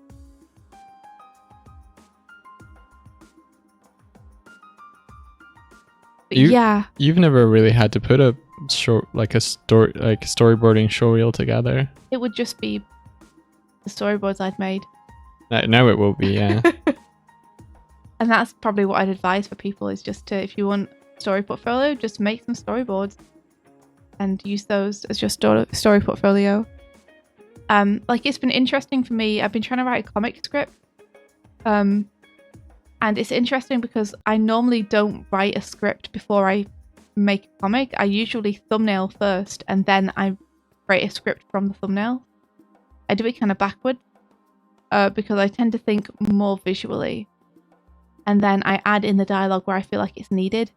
But yeah. You've never really had to put a short, like a storyboarding showreel together. It would just be the storyboards I'd made. Now it will be, yeah. And that's probably what I'd advise for people is just to, if you want a story portfolio, just make some storyboards and use those as your story portfolio. Like it's been interesting for me. I've been trying to write a comic script. And it's interesting because I normally don't write a script before I make a comic. I usually thumbnail first and then I write a script from the thumbnail. I do it kind of backward because I tend to think more visually. And then I add in the dialogue where I feel like it's needed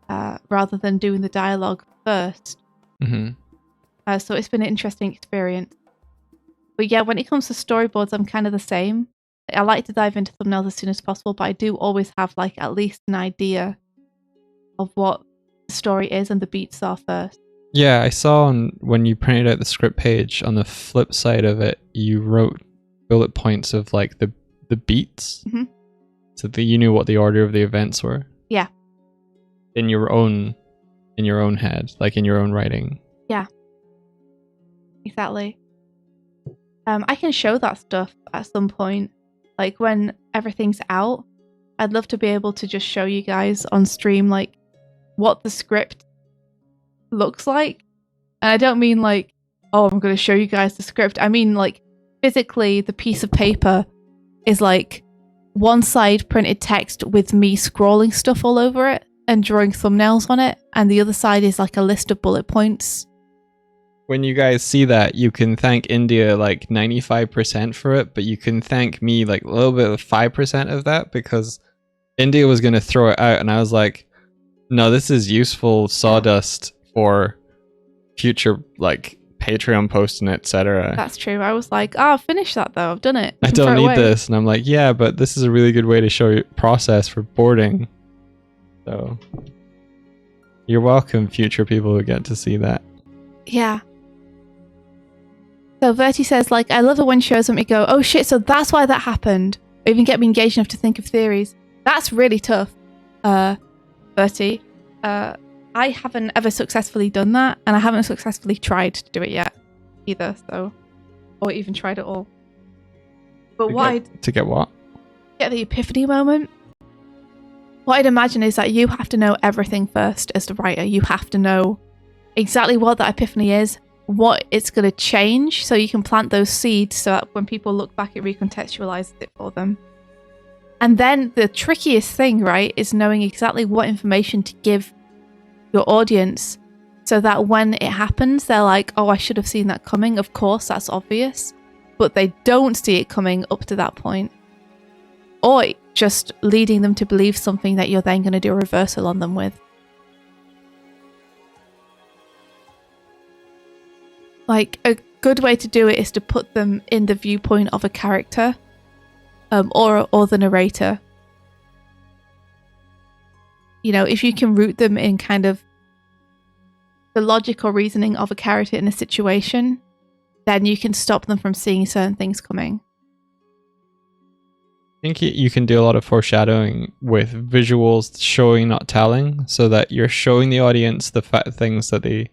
rather than doing the dialogue first. So it's been an interesting experience. But yeah, when it comes to storyboards, I'm kind of the same. I like to dive into thumbnails as soon as possible, but I do always have like at least an idea of what the story is and the beats are first. Yeah, I saw when you printed out the script page, on the flip side of it, you wrote bullet points of like the beats. So that you knew what the order of the events were. Yeah. In your own head, like in your own writing. Yeah. Exactly. I can show that stuff at some point. Like when everything's out, I'd love to be able to just show you guys on stream like what the script looks like. And I don't mean like, oh, I'm going to show you guys the script. I mean like physically the piece of paper is like one side printed text with me scrolling stuff all over it and drawing thumbnails on it, and the other side is like a list of bullet points. When you guys see that, you can thank India like 95% for it, but you can thank me like a little bit of 5% of that, because India was going to throw it out and I was like, no, this is useful sawdust for future like Patreon posting, etc. That's true. I was like, oh, I've finished that though. I've done it. I don't need this. And I'm like, yeah, but this is a really good way to show you process for boarding. So you're welcome, future people who get to see that. Yeah. So Verti says, like, I love it when shows make me go, oh shit, so that's why that happened. Or even get me engaged enough to think of theories. That's really tough, Verti. I haven't ever successfully done that, and I haven't successfully tried to do it yet either, so, or even tried at all. But to get what? Get the epiphany moment. What I'd imagine is that you have to know everything first as the writer. You have to know exactly what that epiphany is, what it's going to change, so you can plant those seeds so that when people look back, it recontextualizes it for them. And then the trickiest thing, right, is knowing exactly what information to give your audience so that when it happens, they're like, oh, I should have seen that coming. Of course, that's obvious. But they don't see it coming up to that point. Or just leading them to believe something that you're then going to do a reversal on them with. Like, a good way to do it is to put them in the viewpoint of a character or the narrator. You know, if you can root them in kind of the logic or reasoning of a character in a situation, then you can stop them from seeing certain things coming. I think you can do a lot of foreshadowing with visuals, showing, not telling, so that you're showing the audience the things that they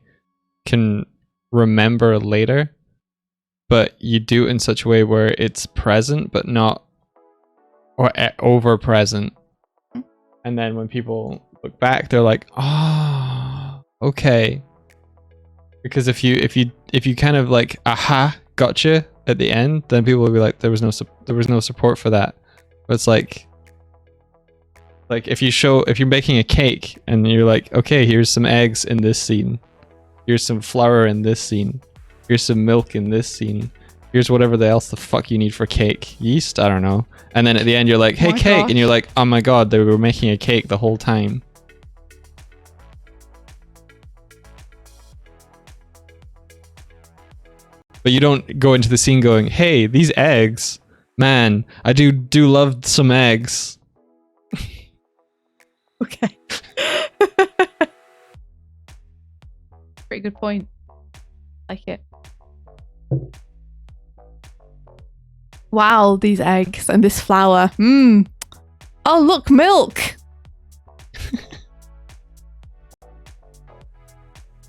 can remember later, but you do it in such a way where it's present but not over present. And then when people look back, they're like, oh, okay. Because if you kind of like, aha, gotcha at the end, then people will be like, there was no support for that. But it's like if you're making a cake and you're like, okay, here's some eggs in this scene, here's some flour in this scene, here's some milk in this scene, here's whatever else the fuck you need for cake, yeast, I don't know. And then at the end you're like, hey, cake, and you're like, oh my god, they were making a cake the whole time. But you don't go into the scene going, hey, these eggs Man, I do love some eggs. Okay. Pretty good point. Like it. Wow, these eggs and this flour. Mmm. Oh, look, milk.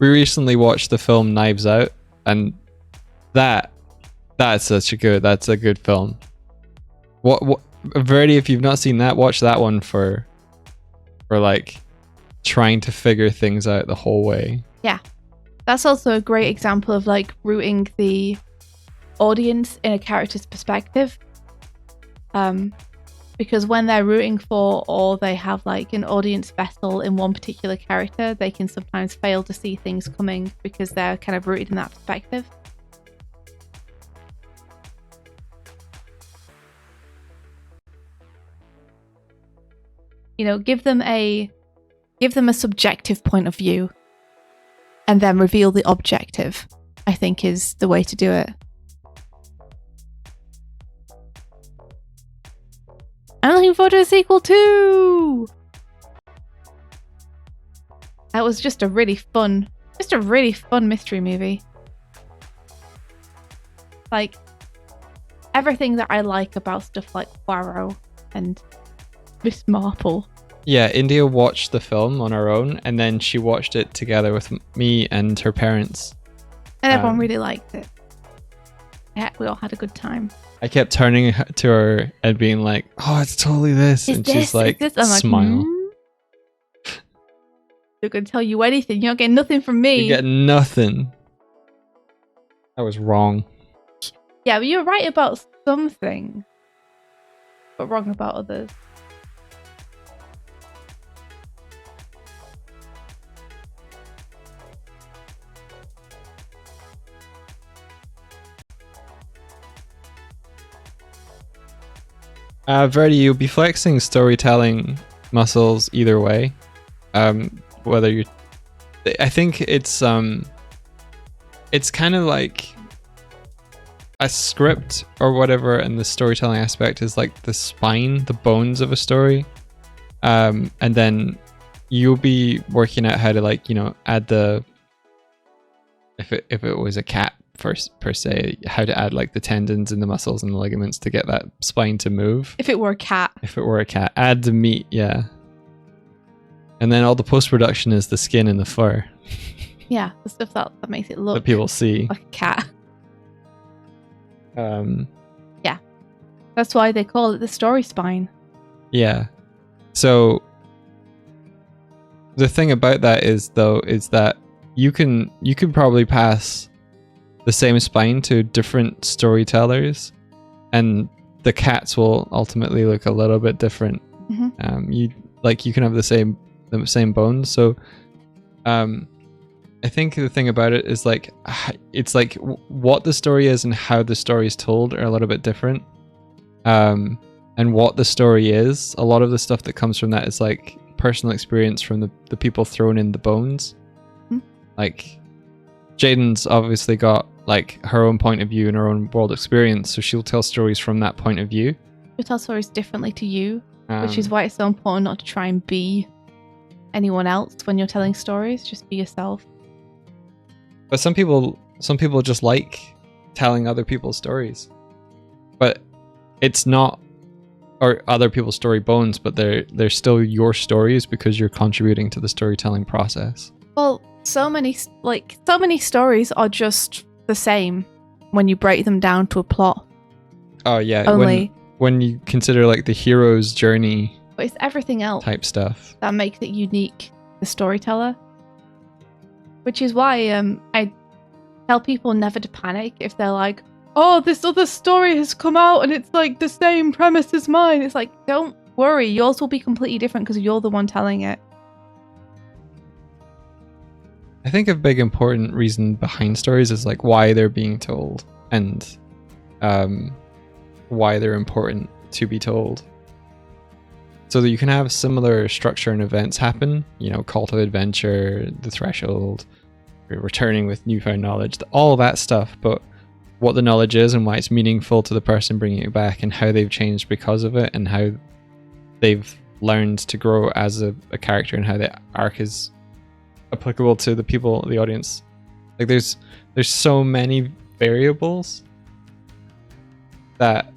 We recently watched the film Knives Out, and that's a good film. What Verity, if you've not seen that, watch that one for like trying to figure things out the whole way. Yeah. That's also a great example of like rooting the audience in a character's perspective. Because when they're rooting for, or they have like an audience vessel in one particular character, they can sometimes fail to see things coming because they're kind of rooted in that perspective. You know, give them a subjective point of view and then reveal the objective, I think, is the way to do it. I'm looking forward to a sequel too. That was just a really fun mystery movie. Like everything that I like about stuff like Poirot and Miss Marple. Yeah, India watched the film on her own, and then she watched it together with me and her parents. And everyone really liked it. Yeah, we all had a good time. I kept turning to her and being like, "Oh, it's totally this," and she's like, "Smile." They're going to tell you anything. You're not getting nothing from me. You get nothing. I was wrong. Yeah, but you're right about some things, but wrong about others. Verdi, you'll be flexing storytelling muscles either way. Whether you, I think it's kind of like a script or whatever, and the storytelling aspect is like the spine, the bones of a story. And then you'll be working out how to, like, you know, add the, if it was a cat per se, how to add like the tendons and the muscles and the ligaments to get that spine to move. If it were a cat. Add the meat, yeah. And then all the post-production is the skin and the fur. Yeah, the stuff that makes it look that people see like a cat. Yeah. That's why they call it the story spine. Yeah. So the thing about that is that you can probably pass the same spine to different storytellers, and the cats will ultimately look a little bit different. Mm-hmm. You can have the same bones. So I think the thing about it is like, it's like what the story is and how the story is told are a little bit different. And what the story is, a lot of the stuff that comes from that is like personal experience from the people thrown in the bones. Mm-hmm. Like Jaden's obviously got like her own point of view and her own world experience, so she'll tell stories from that point of view. She'll tell stories differently to you, which is why it's so important not to try and be anyone else when you're telling stories. Just be yourself. But some people just like telling other people's stories, but it's not, or other people's story bones, but they're still your stories because you're contributing to the storytelling process. Well, so many stories are just the same when you break them down to a plot. Oh yeah, when you consider like the hero's journey, but it's everything else type stuff that makes it unique, the storyteller. Which is why I tell people never to panic if they're like, "Oh, this other story has come out and it's like the same premise as mine." It's like, don't worry, yours will be completely different because you're the one telling it. I think a big important reason behind stories is like why they're being told and why they're important to be told. So that you can have similar structure and events happen, you know, call to adventure, the threshold, returning with newfound knowledge, all that stuff. But what the knowledge is and why it's meaningful to the person bringing it back, and how they've changed because of it, and how they've learned to grow as a character, and how the arc is applicable to the people, the audience. Like there's so many variables that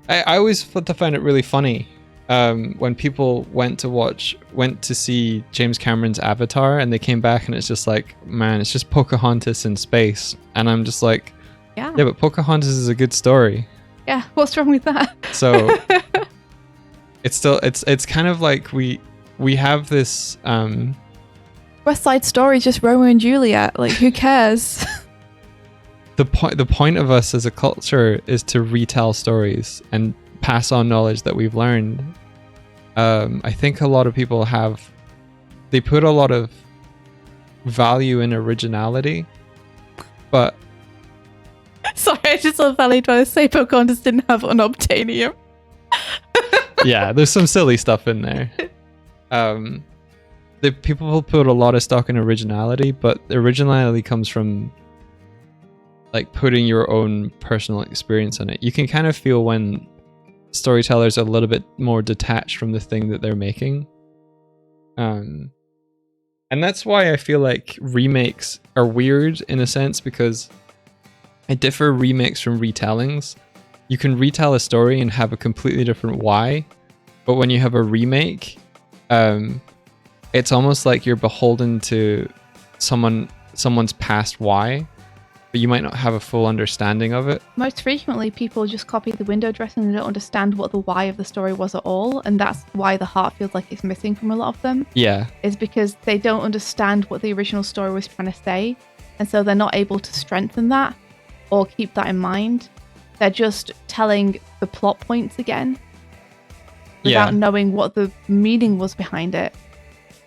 I always find it really funny when people went to see James Cameron's Avatar and they came back and it's just like, man, it's just Pocahontas in space, and I'm just like, yeah, but Pocahontas is a good story. Yeah, what's wrong with that? So it's still it's kind of like we have this West Side Story is just Romeo and Juliet. Like, who cares? The point of us as a culture is to retell stories and pass on knowledge that we've learned. I think a lot of people they put a lot of value in originality, but sorry, I just love Valley trying to say Pocahontas didn't have unobtainium. Yeah, there's some silly stuff in there. The people put a lot of stock in originality, but originality comes from like putting your own personal experience in it. You can kind of feel when storytellers are a little bit more detached from the thing that they're making. And that's why I feel like remakes are weird in a sense, because I differ remakes from retellings. You can retell a story and have a completely different why, but when you have a remake, it's almost like you're beholden to someone's past why, but you might not have a full understanding of it. Most frequently, people just copy the window dressing and they don't understand what the why of the story was at all, and that's why the heart feels like it's missing from a lot of them. Yeah. Is because they don't understand what the original story was trying to say, and so they're not able to strengthen that or keep that in mind. They're just telling the plot points again without knowing what the meaning was behind it.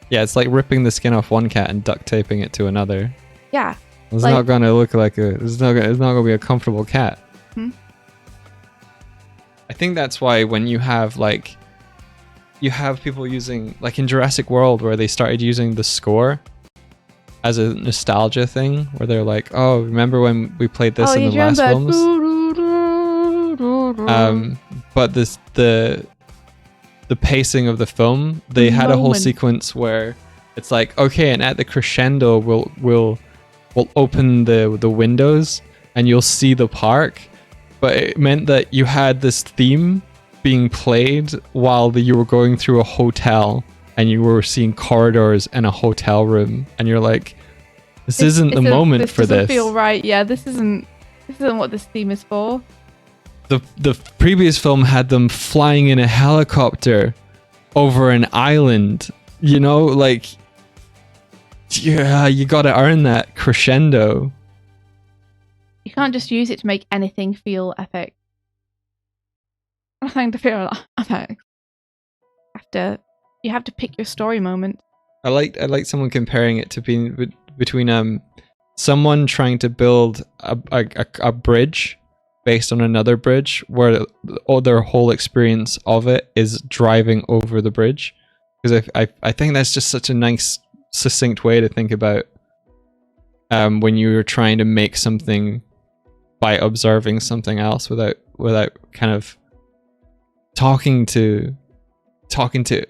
Yeah, it's like ripping the skin off one cat and duct taping it to another. Yeah. It's not going to look like it's not going to be a comfortable cat. Hmm? I think that's why when you have people using, like in Jurassic World, where they started using the score as a nostalgia thing, where they're like, oh, remember when we played this in the last films? But the pacing of the film, they had a whole sequence where it's like, okay, and at the crescendo we'll open the windows and you'll see the park, but it meant that you had this theme being played while you were going through a hotel and you were seeing corridors and a hotel room, and you're like, this isn't the moment for this. This doesn't feel right. Yeah, this isn't what this theme is for. The previous film had them flying in a helicopter over an island, you know, like, yeah, you gotta earn that crescendo. You can't just use it to make anything feel epic. Nothing to feel epic. You have to pick your story moment. I like someone comparing it to being between someone trying to build a bridge based on another bridge, where their whole experience of it is driving over the bridge. Because I think that's just such a nice, succinct way to think about when you're trying to make something by observing something else without kind of talking to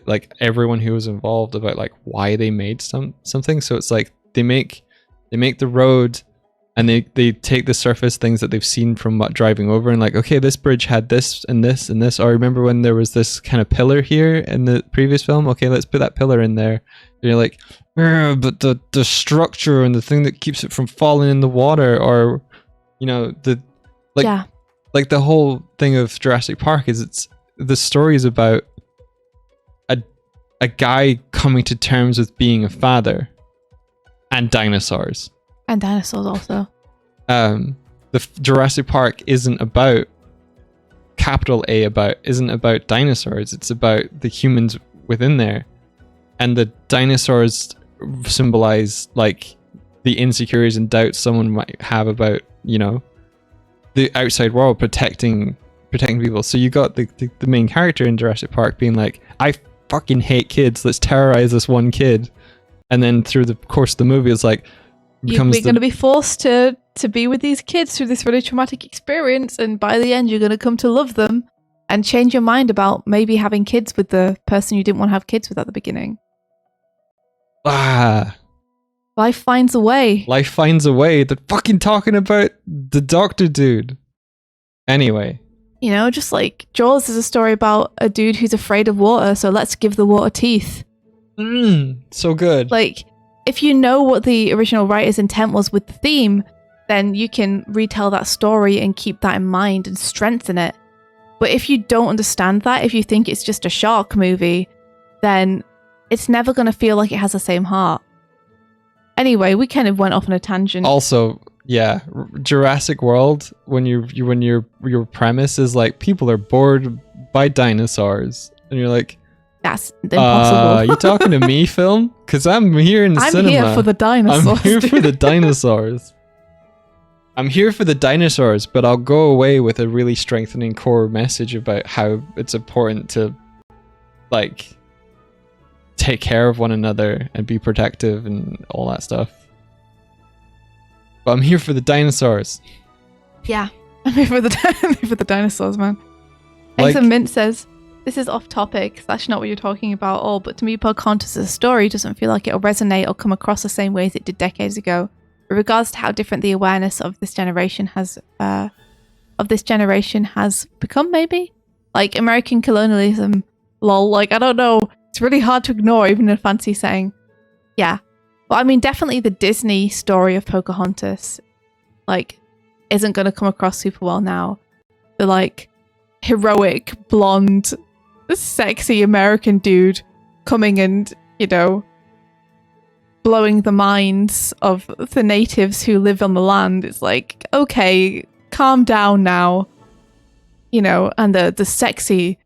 like everyone who was involved about like why they made something. So it's like they make the road, and they take the surface things that they've seen from driving over, and like, okay, this bridge had this and this and this. Or remember when there was this kind of pillar here in the previous film? Okay, let's put that pillar in there. And you're like, but the structure and the thing that keeps it from falling in the water, or you know, like the whole thing of Jurassic Park is the story is about a guy coming to terms with being a father, and dinosaurs. And dinosaurs also. The Jurassic Park isn't about isn't about dinosaurs. It's about the humans within there, and the dinosaurs symbolize like the insecurities and doubts someone might have about, you know, the outside world, protecting people. So you got the main character in Jurassic Park being like, I fucking hate kids. Let's terrorize this one kid. And then through the course of the movie, it's like, We're going to be forced to be with these kids through this really traumatic experience, and by the end, you're going to come to love them and change your mind about maybe having kids with the person you didn't want to have kids with at the beginning. Ah. Life finds a way. Life finds a way. They're fucking talking about the doctor dude. Anyway. You know, just like Jaws is a story about a dude who's afraid of water, so let's give the water teeth. So good. Like, if you know what the original writer's intent was with the theme, then you can retell that story and keep that in mind and strengthen it. But if you don't understand that, if you think it's just a shark movie, then it's never going to feel like it has the same heart. Anyway, we kind of went off on a tangent. Also, yeah, Jurassic World, when your premise is like people are bored by dinosaurs, and you're like, that's impossible. You talking to me, film? Because I'm here in the cinema. I'm here for the dinosaurs. I'm here for the dinosaurs. I'm here for the dinosaurs, but I'll go away with a really strengthening core message about how it's important to, like, take care of one another and be protective and all that stuff. But I'm here for the dinosaurs. Yeah, I'm here for the dinosaurs, man. Like, Exxon Mint says, this is off topic. That's not what you're talking about at all. But to me, Pocahontas' story doesn't feel like it'll resonate or come across the same way as it did decades ago. With regards to how different the awareness of this generation has become, maybe? Like American colonialism, lol, like, I don't know. It's really hard to ignore, even in a fancy setting. Yeah. Well, I mean, definitely the Disney story of Pocahontas, like, isn't going to come across super well now. The, like, heroic, blonde, sexy American dude coming and, you know, blowing the minds of the natives who live on the land. It's like, okay, calm down now. You know, and the sexy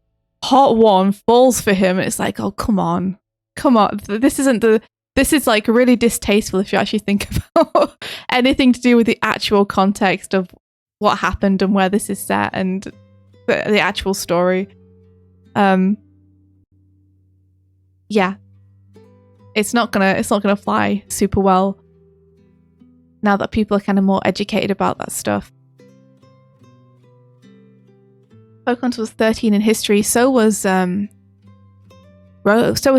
hot one falls for him, and it's like, oh, come on. This is like really distasteful if you actually think about anything to do with the actual context of what happened and where this is set and the actual story. Yeah. It's not gonna fly super well now that people are kind of more educated about that stuff. Pocahontas was 13 in history. So was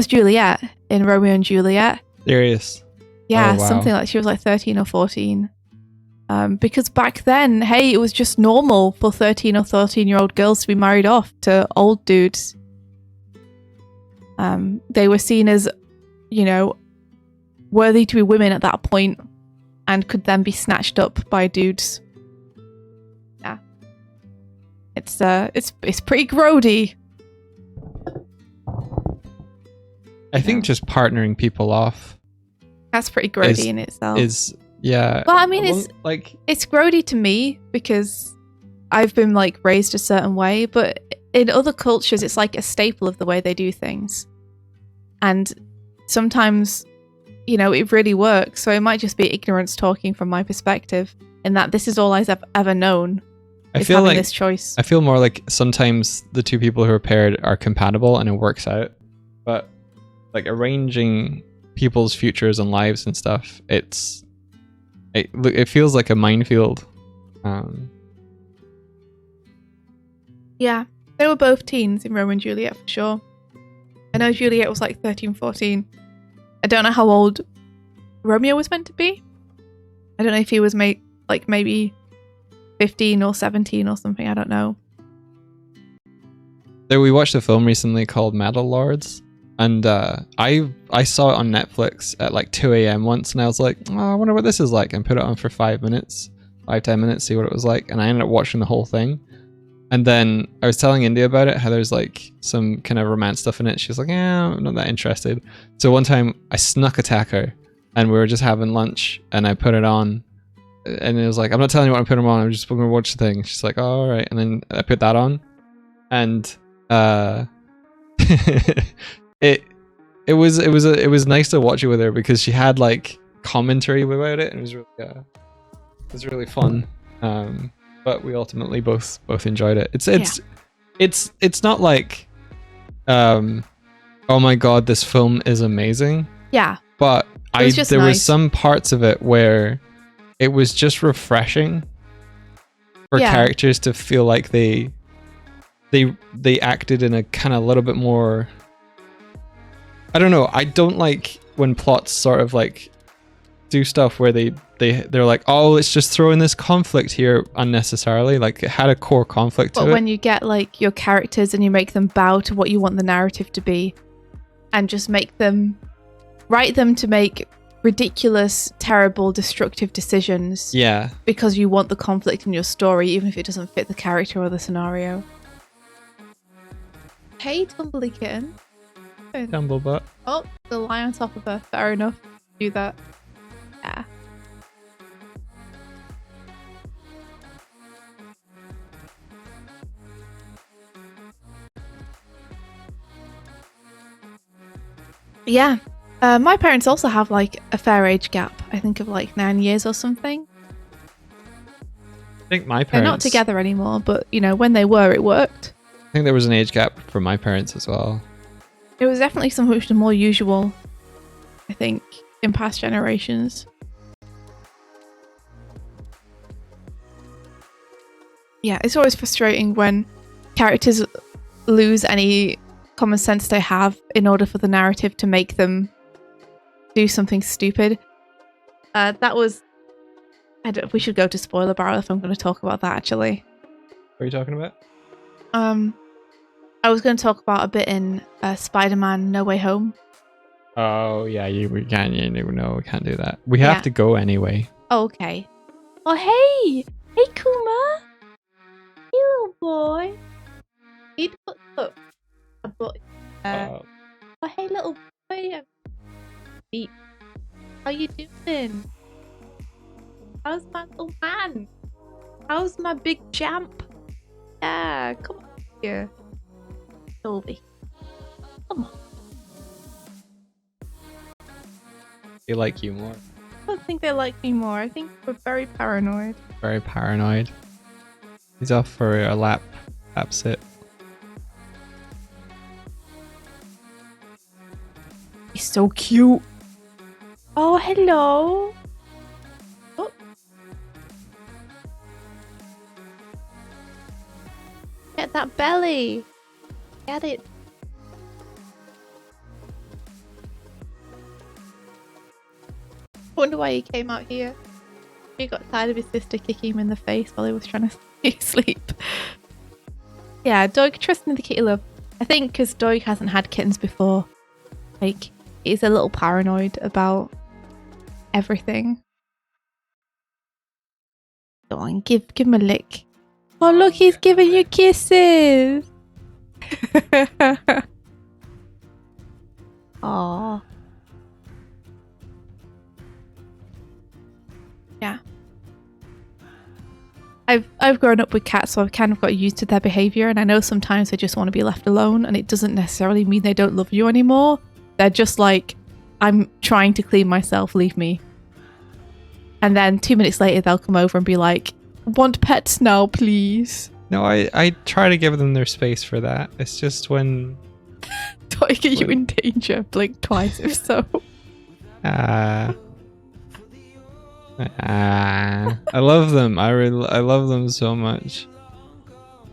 Juliet in Romeo and Juliet. Serious? Yeah, oh, wow. Something like she was like 13 or 14. Because back then, hey, it was just normal for 13 or 14-year-old girls to be married off to old dudes. They were seen as, you know, worthy to be women at that point and could then be snatched up by dudes. Yeah. It's pretty grody. I think just partnering people off. That's pretty grody in itself. Yeah. Well, I mean, it's grody to me because I've been like raised a certain way, but in other cultures, it's like a staple of the way they do things. And sometimes, you know, it really works. So it might just be ignorance talking from my perspective, in that this is all I've ever known. I feel like this choice. I feel more like sometimes the two people who are paired are compatible and it works out, but like arranging people's futures and lives and stuff, it feels like a minefield. Yeah, they were both teens in Romeo and Juliet for sure. I know Juliet was like 13, 14. I don't know how old Romeo was meant to be. I don't know if he was maybe 15 or 17 or something. I don't know. So we watched a film recently called Metal Lords, and I saw it on Netflix at like 2 a.m. once, and I was like, oh, I wonder what this is like, and put it on for 10 minutes, see what it was like, and I ended up watching the whole thing. And then I was telling India about it, how there's like some kind of romance stuff in it. She was like, yeah, I'm not that interested. So one time I snuck attack her, and we were just having lunch, and I put it on, and it was like, I'm not telling you what I put them on, I'm just going to watch the thing. She's like, oh, all right. And then I put that on, and it was nice to watch it with her because she had like commentary about it, and it was really fun. But we ultimately both enjoyed it. It's not like, oh my god, this film is amazing. Yeah. But was just there was nice. some parts of it where it was just refreshing for characters to feel like they acted in a kind of little bit more. I don't know. I don't like when plots sort of like do stuff where they're like, oh, let's just throw in this conflict here unnecessarily. Like it had a core conflict to it. But when you get like your characters and you make them bow to what you want the narrative to be, and just write them to make ridiculous, terrible, destructive decisions. Yeah. Because you want the conflict in your story, even if it doesn't fit the character or the scenario. Hey, Tumbly Kitten. Tumblebutt. Oh, the lie on top of her. Fair enough. Do that. Yeah. Yeah. My parents also have like a fair age gap. I think of like 9 years or something. I think my parents... They're not together anymore, but you know, when they were, it worked. I think there was an age gap for my parents as well. It was definitely something which was more usual, I think, in past generations. Yeah, it's always frustrating when characters lose any common sense they have in order for the narrative to make them do something stupid. That was... we should go to spoiler barrel if I'm going to talk about that, actually. What are you talking about? I was going to talk about a bit in Spider-Man No Way Home. Oh, yeah, we can't do that. We have to go anyway. Oh, okay. Oh, hey! Hey, Kuma! Hey, little boy! Look. Oh, hey, little boy! Beep. How you doing? How's my little man? How's my big champ? Yeah, come on here. Toby. Come on. They like you more. I don't think they like me more. I think we're very paranoid. Very paranoid. He's off for a lap sit. He's so cute. Oh, hello. Oh. Get that belly. Get it. I wonder why he came out here. He got tired of his sister kicking him in the face while he was trying to sleep. Yeah, Doig, trust in the kitty love. I think because Doig hasn't had kittens before, like, he's a little paranoid about everything. Go on, give him a lick. Oh, look, he's giving you kisses. Aww. Yeah. I've grown up with cats, so I've kind of got used to their behavior, and I know sometimes they just want to be left alone, and it doesn't necessarily mean they don't love you anymore. They're just like, I'm trying to clean myself, leave me. And then 2 minutes later, they'll come over and be like, want pets now, please. No, I try to give them their space for that. It's just when... Doig, are you in danger? Blink twice if so. I love them. I love them so much.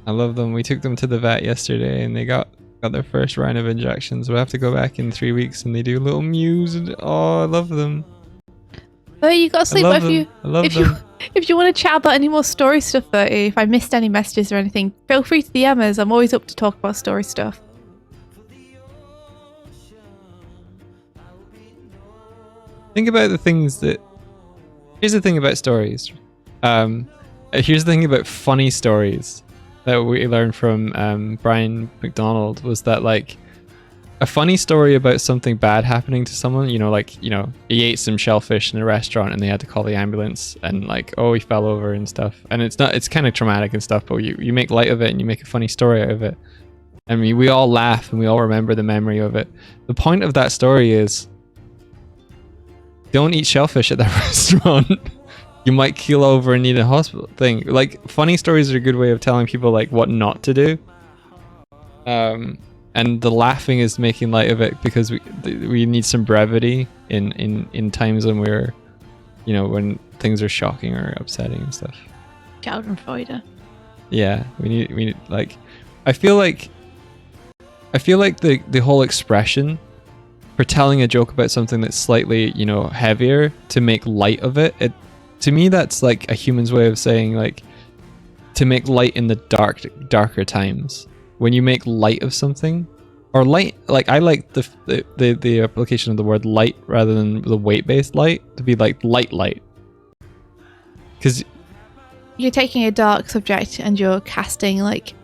I love them. We took them to the vet yesterday and they got their first round of injections. We'll have to go back in 3 weeks and they do little mews and oh, I love them. Oh, you got to sleep with you. I love them. If you want to chat about any more story stuff, if I missed any messages or anything, feel free to DM us. I'm always up to talk about story stuff. Think about the things that... Here's the thing about stories. Here's the thing about funny stories that we learned from Brian McDonald was that, like, a funny story about something bad happening to someone, he ate some shellfish in a restaurant and they had to call the ambulance and like, oh, he fell over and stuff. And it's kind of traumatic and stuff, but you make light of it and you make a funny story out of it. I mean, we all laugh and we all remember the memory of it. The point of that story is don't eat shellfish at that restaurant. You might keel over and need a hospital thing. Like, funny stories are a good way of telling people like what not to do. And the laughing is making light of it because we need some brevity in times when we're, when things are shocking or upsetting and stuff. Schadenfreude. Yeah, we need like, I feel like the whole expression for telling a joke about something that's slightly, heavier to make light of it, to me that's like a human's way of saying like to make light in the darker times. When you make light of something, or light, like I like the application of the word light rather than the weight-based light to be like light, because you're taking a dark subject and you're casting like,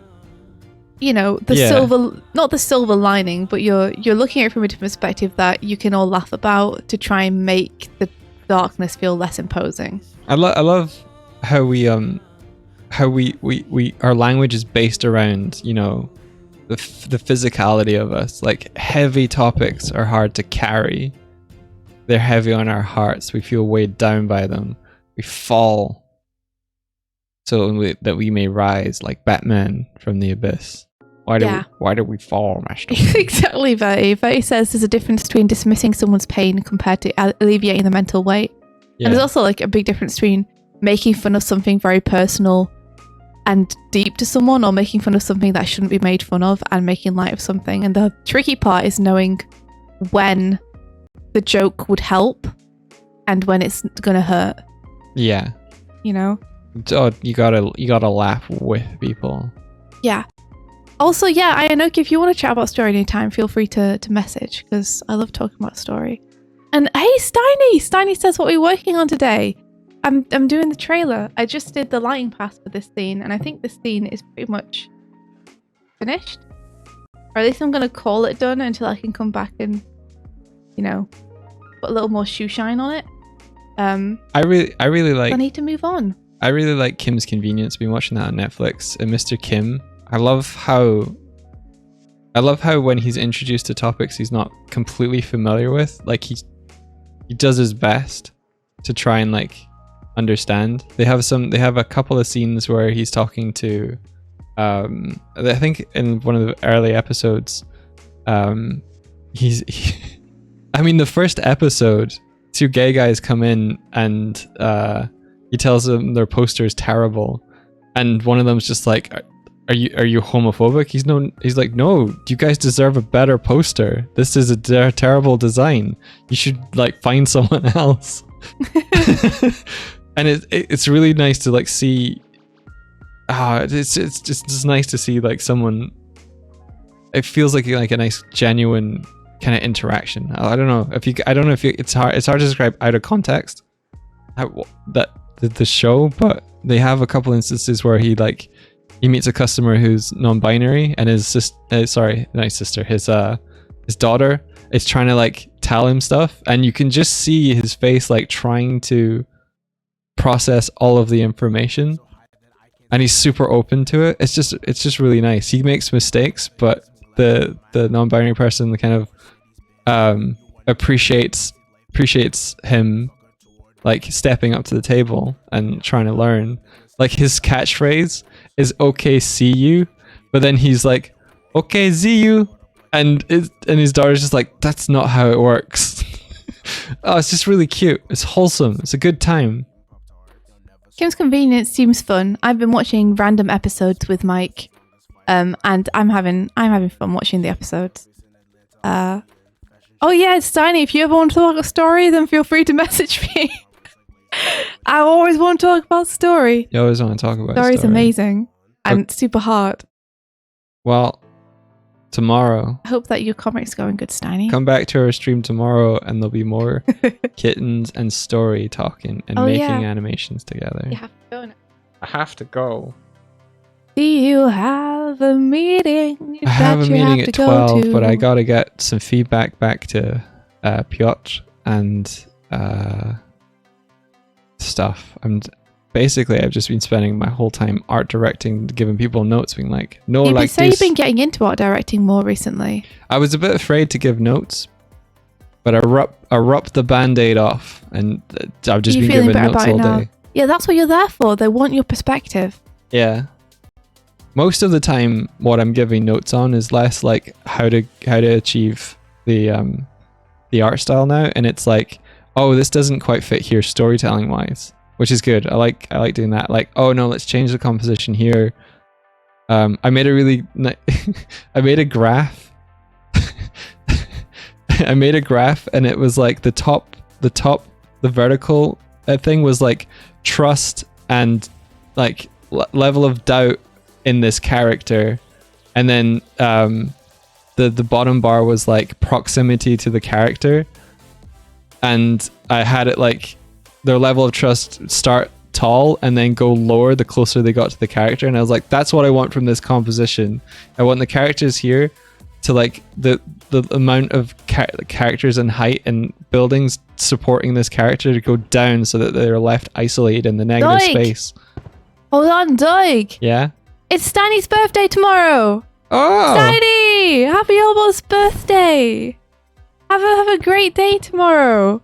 silver, not the silver lining, but you're looking at it from a different perspective that you can all laugh about to try and make the darkness feel less imposing. I love how we our language is based around, the physicality of us. Like, heavy topics are hard to carry. They're heavy on our hearts. We feel weighed down by them. We fall so that we may rise like Batman from the abyss. Why do we fall, Master? Exactly, Verity. Verity says there's a difference between dismissing someone's pain compared to alleviating the mental weight. Yeah. And there's also like a big difference between making fun of something very personal and deep to someone, or making fun of something that shouldn't be made fun of and making light of something. And the tricky part is knowing when the joke would help and when it's gonna hurt. Yeah. Oh, you gotta laugh with people. Yeah. Also, yeah, Ayanok, if you want to chat about story anytime, feel free to message, because I love talking about story. And hey, Steiny says, what are we working on today? I'm doing the trailer. I just did the lighting pass for this scene, and I think this scene is pretty much finished. Or at least I'm gonna call it done until I can come back and, put a little more shoe shine on it. I really like. I need to move on. I really like Kim's Convenience. Been watching that on Netflix. And Mr. Kim, I love how when he's introduced to topics he's not completely familiar with, like he does his best to try and like understand. They have a couple of scenes where he's talking to I think in one of the early episodes, the first episode, two gay guys come in and he tells them their poster is terrible, and one of them's just like, are you homophobic? He's like, no, you guys deserve a better poster. This is a terrible design. You should like find someone else. And it's really nice to like see. It's just nice to see like someone. It feels like a nice genuine kind of interaction. I don't know if it's hard to describe out of context the show, but they have a couple instances where he meets a customer who's non-binary, and his daughter is trying to like tell him stuff, and you can just see his face like trying to process all of the information, and he's super open to it. It's just really nice. He makes mistakes, but the non-binary person kind of appreciates him like stepping up to the table and trying to learn. Like, his catchphrase is "Okay, see you," but then he's like, "Okay, see you," and his daughter's just like, "That's not how it works." Oh, it's just really cute. It's wholesome. It's a good time. Kim's Convenience seems fun. I've been watching random episodes with Mike, and I'm having fun watching the episodes. Oh yeah, it's Tiny. If you ever want to talk a story, then feel free to message me. I always want to talk about story. You always want to talk about story's amazing and super hard. Well, tomorrow. I hope that your comic's going good, Steiny. Come back to our stream tomorrow, and there'll be more kittens and story talking and making animations together. You have to go now. I have to go. Do you have a meeting? I have a meeting at 12, but I gotta get some feedback back to Piotr and stuff. I've just been spending my whole time art directing, giving people notes, being like, no, like this. You've been getting into art directing more recently. I was a bit afraid to give notes, but I rubbed the band-aid off, and I've just been giving notes all day. Yeah, that's what you're there for. They want your perspective. Yeah. Most of the time, what I'm giving notes on is less like how to achieve the the art style now, and it's like, oh, this doesn't quite fit here storytelling wise, which is good. I like doing that. Like, oh no, let's change the composition here. I made a really I made a graph. I made a graph, and it was like the vertical thing was like trust and like level of doubt in this character, and then the bottom bar was like proximity to the character, and I had it like their level of trust start tall and then go lower the closer they got to the character, and I was like, that's what I want from this composition. I want the characters here to like the amount of characters and height and buildings supporting this character to go down so that they're left isolated in the negative Doig! space. Hold on, Doig. Yeah? It's Stanny's birthday tomorrow. Oh! Stanny! Happy almost birthday. Have a great day tomorrow.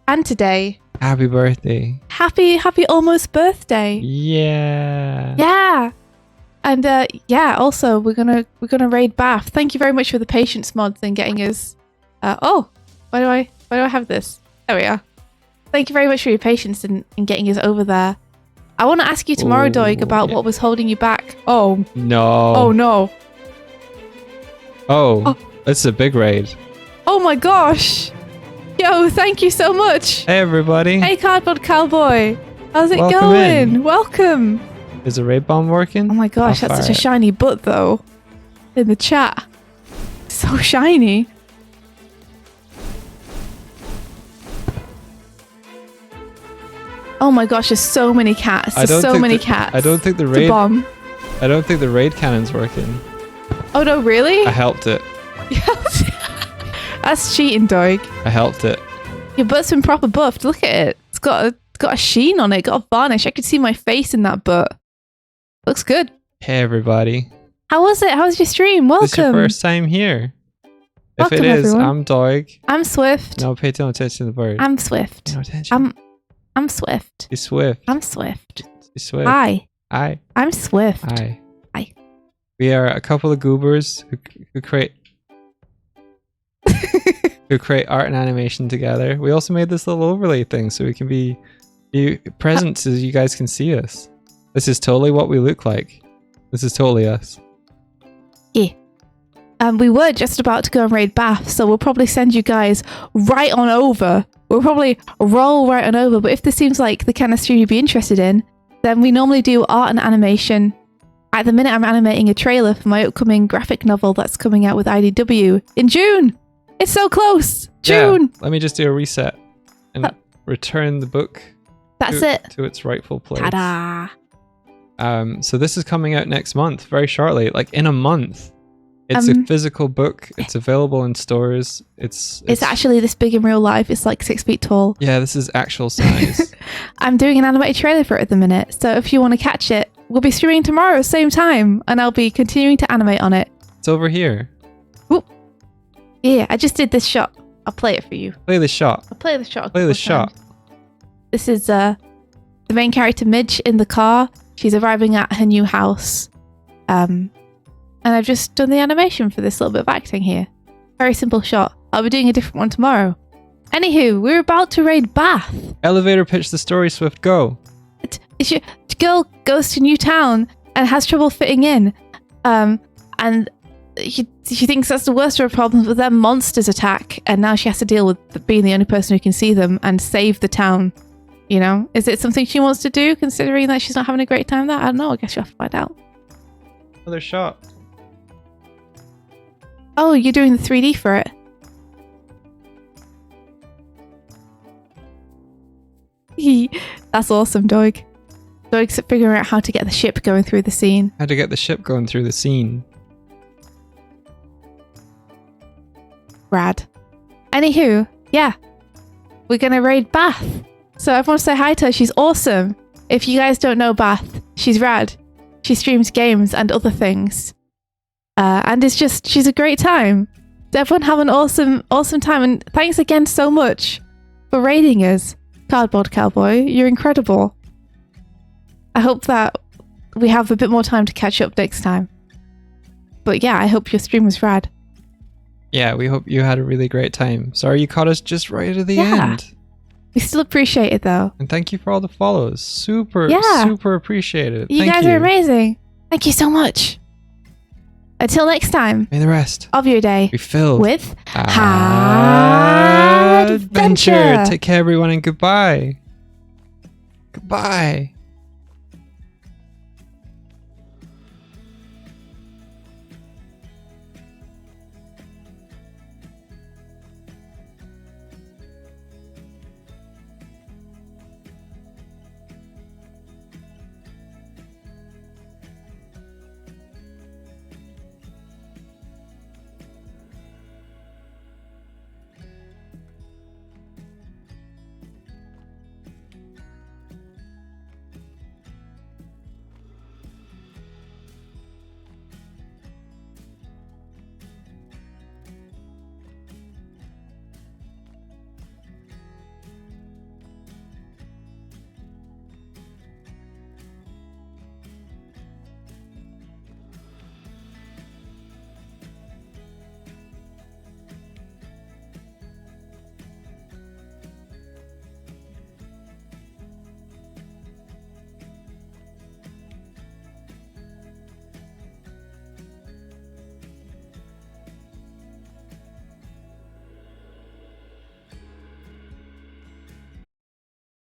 And today. Happy birthday. Happy almost birthday. Yeah. Yeah. And also we're gonna raid Bath. Thank you very much for the patience mods and getting us why do I have this? There we are. Thank you very much for your patience in getting us over there. I want to ask you tomorrow, Doig, about what was holding you back. Oh no. Oh no. Oh, it's a big raid. Oh my gosh. Yo, thank you so much. Hey everybody. Hey Cardboard Cowboy. How's it Welcome going? in. Welcome. Is the raid bomb working? Oh my gosh, I'll that's fire such a it. shiny butt though. In the chat. So shiny. Oh my gosh, there's so many cats. There's so many cats. I don't think the It's a raid. bomb. I don't think the raid cannon's working. Oh no, really? I helped it. That's cheating, Doig. I helped it. Your butt's been proper buffed. Look at it. It's got a sheen on it. Got a varnish. I could see my face in that butt. Looks good. Hey everybody. How was it? How was your stream? Welcome. This is your first time here. Welcome, If it is, everyone. I'm Doig. I'm Swift. No, pay no attention to the bird. I'm Swift. No attention. I'm Swift. Be swift. I'm Swift. Be swift. Hi. Aye. I'm Swift. Aye. Aye. We are a couple of goobers who create art and animation together. We also made this little overlay thing so we can be present so you guys can see us. This is totally what we look like. This is totally us. Yeah. We were just about to go and raid Bath, so we'll probably send you guys right on over. We'll probably roll right on over, but if this seems like the kind of stream you'd be interested in, then we normally do art and animation. At the minute, I'm animating a trailer for my upcoming graphic novel that's coming out with IDW in June. It's so close. June. Yeah, let me just do a reset and return the book. That's it. To its rightful place. Ta-da. So this is coming out next month, very shortly, like in a month. It's a physical book. It's available in stores. It's actually this big in real life. It's like 6 feet tall. Yeah, this is actual size. I'm doing an animated trailer for it at the minute, so if you want to catch it, we'll be streaming tomorrow, same time, and I'll be continuing to animate on it. It's over here. Ooh. Yeah, I just did this shot. I'll play it for you. Play the shot. I'll play the shot. Play the shot. This is the main character Midge in the car. She's arriving at her new house. And I've just done the animation for this little bit of acting here. Very simple shot. I'll be doing a different one tomorrow. Anywho, we're about to raid Bath. Elevator pitch the story, Swift, go. Your girl goes to new town and has trouble fitting in. And she thinks that's the worst of her problems, but then monsters attack, and now she has to deal with being the only person who can see them and save the town. You know? Is it something she wants to do, considering that she's not having a great time there? I don't know. I guess you'll have to find out. Another shot. Oh, you're doing the 3D for it. That's awesome, Doig. Doig's figuring out how to get the ship going through the scene. How to get the ship going through the scene. Rad. Anywho, yeah. We're gonna raid Bath. So everyone say hi to her. She's awesome. If you guys don't know Bath, she's rad. She streams games and other things. And she's a great time. So everyone have an awesome time. And thanks again so much for raiding us, Cardboard Cowboy. You're incredible. I hope that we have a bit more time to catch up next time. But yeah, I hope your stream was rad. Yeah, we hope you had a really great time. Sorry you caught us just right at the end. We still appreciate it though. And thank you for all the follows. Super appreciated. You guys are amazing. Thank you so much. Until next time. May the rest of your day be filled with adventure. Take care, everyone, and goodbye. Goodbye.